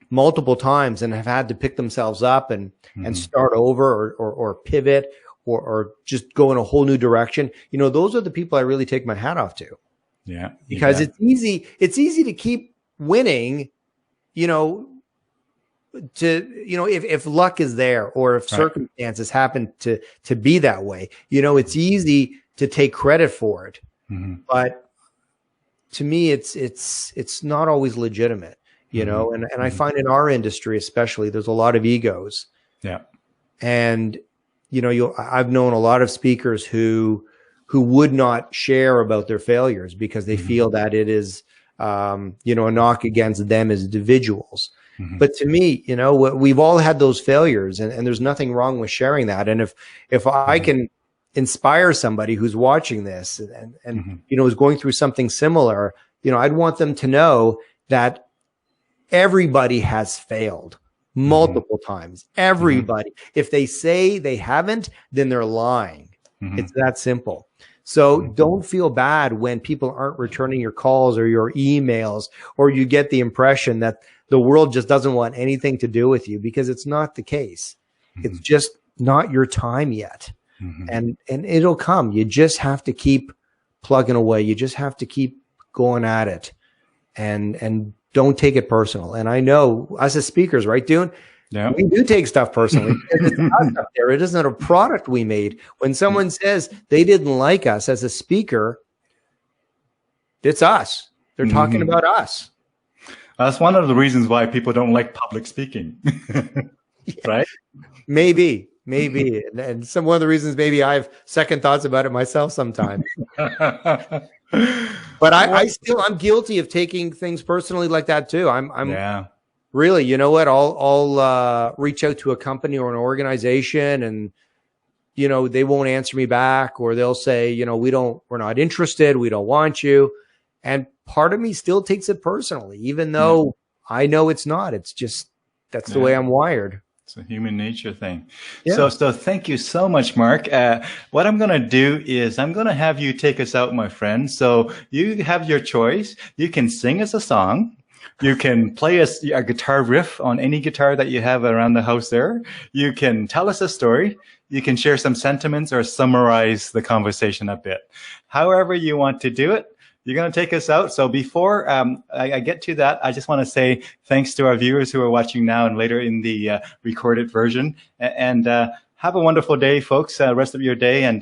multiple times and have had to pick themselves up and start over or pivot or just go in a whole new direction. Those are the people I really take my hat off to.
Yeah.
Because it's easy to keep winning, if luck is there or if circumstances happen to be that way, it's easy to take credit for it. But to me, it's not always legitimate, and I find in our industry, especially, there's a lot of egos.
Yeah. And,
I've known a lot of speakers who would not share about their failures because they feel that it is, a knock against them as individuals. But to me, we've all had those failures and there's nothing wrong with sharing that. And if I can inspire somebody who's watching this and is going through something similar, I'd want them to know that everybody has failed multiple times. Everybody. If they say they haven't, then they're lying. It's that simple. So don't feel bad when people aren't returning your calls or your emails, or you get the impression that the world just doesn't want anything to do with you, because it's not the case. It's just not your time yet. And it'll come. You just have to keep plugging away. You just have to keep going at it and don't take it personal. And I know us as speakers, right, Dune? Yeah. We do take stuff personally. It's us up there. It isn't a product we made. When someone says they didn't like us as a speaker, it's us. They're talking about us.
That's one of the reasons why people don't like public speaking, right?
Maybe. And one of the reasons maybe I have second thoughts about it myself sometimes. But I'm guilty of taking things personally like that too. I'm really, you know what? I'll reach out to a company or an organization and, they won't answer me back, or they'll say, we're not interested. We don't want you. And part of me still takes it personally, even though I know it's not. It's just, that's the way I'm wired.
It's a human nature thing. Yeah. So thank you so much, Marc. What I'm going to do is I'm going to have you take us out, my friend. So you have your choice. You can sing us a song. You can play a guitar riff on any guitar that you have around the house there. You can tell us a story. You can share some sentiments or summarize the conversation a bit. However you want to do it. You're going to take us out. So before I get to that, I just want to say thanks to our viewers who are watching now and later in the recorded version. And have a wonderful day, folks, rest of your day. And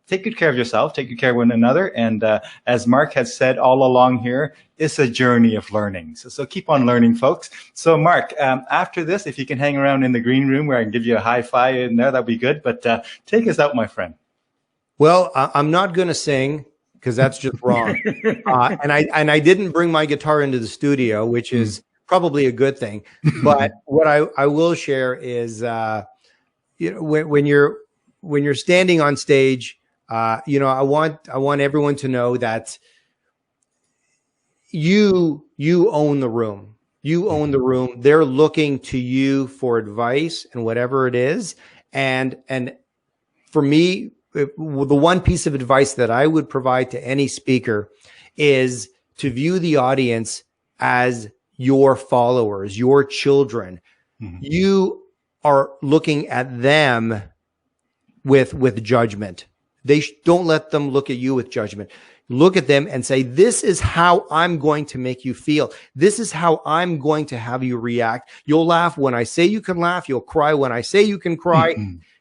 take good care of yourself. Take good care of one another. And as Marc has said all along here, it's a journey of learning. So keep on learning, folks. So Marc, after this, if you can hang around in the green room where I can give you a high five in there, that'd be good. But take us out, my friend.
Well, I'm not going to sing, because that's just wrong. And I didn't bring my guitar into the studio, which is probably a good thing. But what I will share is, when you're standing on stage, I want everyone to know that you own the room. You own the room. They're looking to you for advice and whatever it is. And for me, the one piece of advice that I would provide to any speaker is to view the audience as your followers, your children. You are looking at them with judgment. Don't let them look at you with judgment. Look at them and say, this is how I'm going to make you feel. This is how I'm going to have you react. You'll laugh when I say you can laugh. You'll cry when I say you can cry.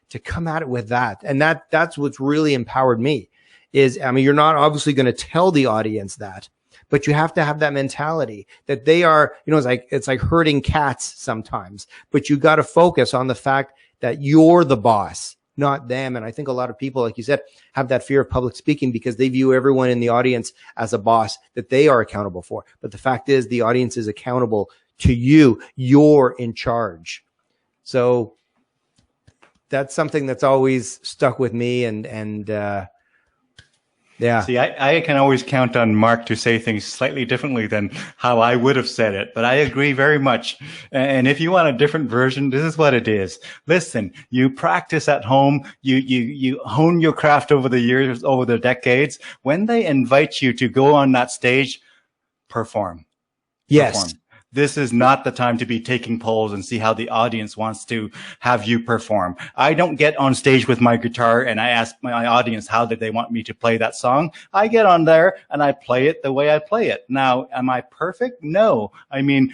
To come at it with that. And that's what's really empowered me is, I mean, you're not obviously going to tell the audience that, but you have to have that mentality that they are, it's like herding cats sometimes, but you got to focus on the fact that you're the boss, not them. And I think a lot of people, like you said, have that fear of public speaking because they view everyone in the audience as a boss that they are accountable for. But the fact is the audience is accountable to you. You're in charge. So that's something that's always stuck with me. And yeah.
See, I can always count on Marc to say things slightly differently than how I would have said it, but I agree very much. And if you want a different version, this is what it is. Listen, you practice at home. You hone your craft over the years, over the decades. When they invite you to go on that stage, perform.
Yes.
Perform. This is not the time to be taking polls and see how the audience wants to have you perform. I don't get on stage with my guitar and I ask my audience how did they want me to play that song. I get on there and I play it the way I play it. Now, am I perfect? No. I mean,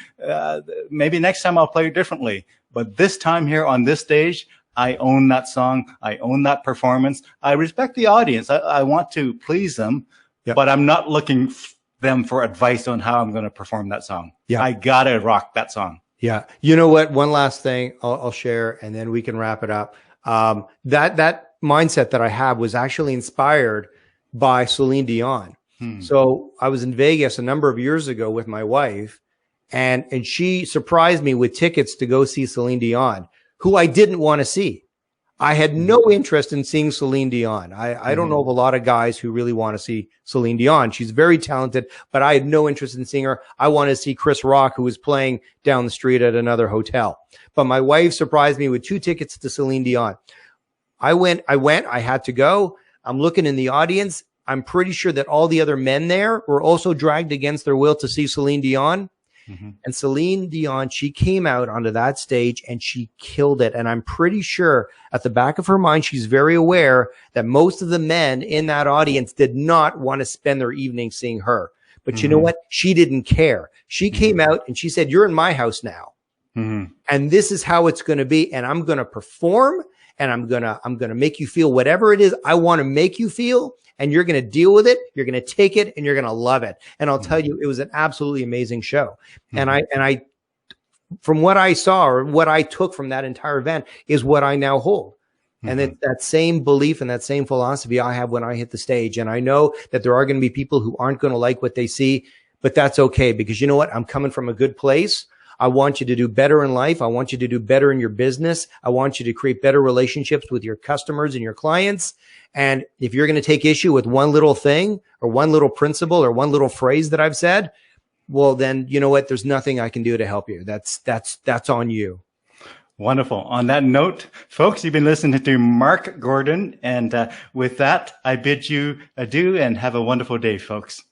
maybe next time I'll play it differently. But this time here on this stage, I own that song. I own that performance. I respect the audience. I want to please them, but I'm not looking them for advice on how I'm going to perform that song. Yeah. I got to rock that song.
Yeah. You know what? One last thing I'll share and then we can wrap it up. That mindset that I have was actually inspired by Celine Dion. So I was in Vegas a number of years ago with my wife and she surprised me with tickets to go see Celine Dion, who I didn't want to see. I had no interest in seeing Celine Dion. I don't know of a lot of guys who really want to see Celine Dion. She's very talented, but I had no interest in seeing her. I wanted to see Chris Rock, who was playing down the street at another hotel. But my wife surprised me with 2 tickets to Celine Dion. I went, I had to go. I'm looking in the audience. I'm pretty sure that all the other men there were also dragged against their will to see Celine Dion. And Celine Dion, she came out onto that stage and she killed it. And I'm pretty sure at the back of her mind, she's very aware that most of the men in that audience did not want to spend their evening seeing her. But you know what? She didn't care. She came out and she said, you're in my house now. And this is how it's going to be. And I'm going to perform and I'm going to make you feel whatever it is I want to make you feel. And you're going to deal with it. You're going to take it and you're going to love it. And I'll tell you, it was an absolutely amazing show. And I, from what I saw or what I took from that entire event is what I now hold. And that same belief and that same philosophy I have when I hit the stage. And I know that there are going to be people who aren't going to like what they see, but that's okay because you know what? I'm coming from a good place. I want you to do better in life. I want you to do better in your business. I want you to create better relationships with your customers and your clients. And if you're going to take issue with one little thing or one little principle or one little phrase that I've said, well, then you know what? There's nothing I can do to help you. That's on you.
Wonderful. On that note, folks, you've been listening to Marc Gordon. And with that, I bid you adieu and have a wonderful day, folks.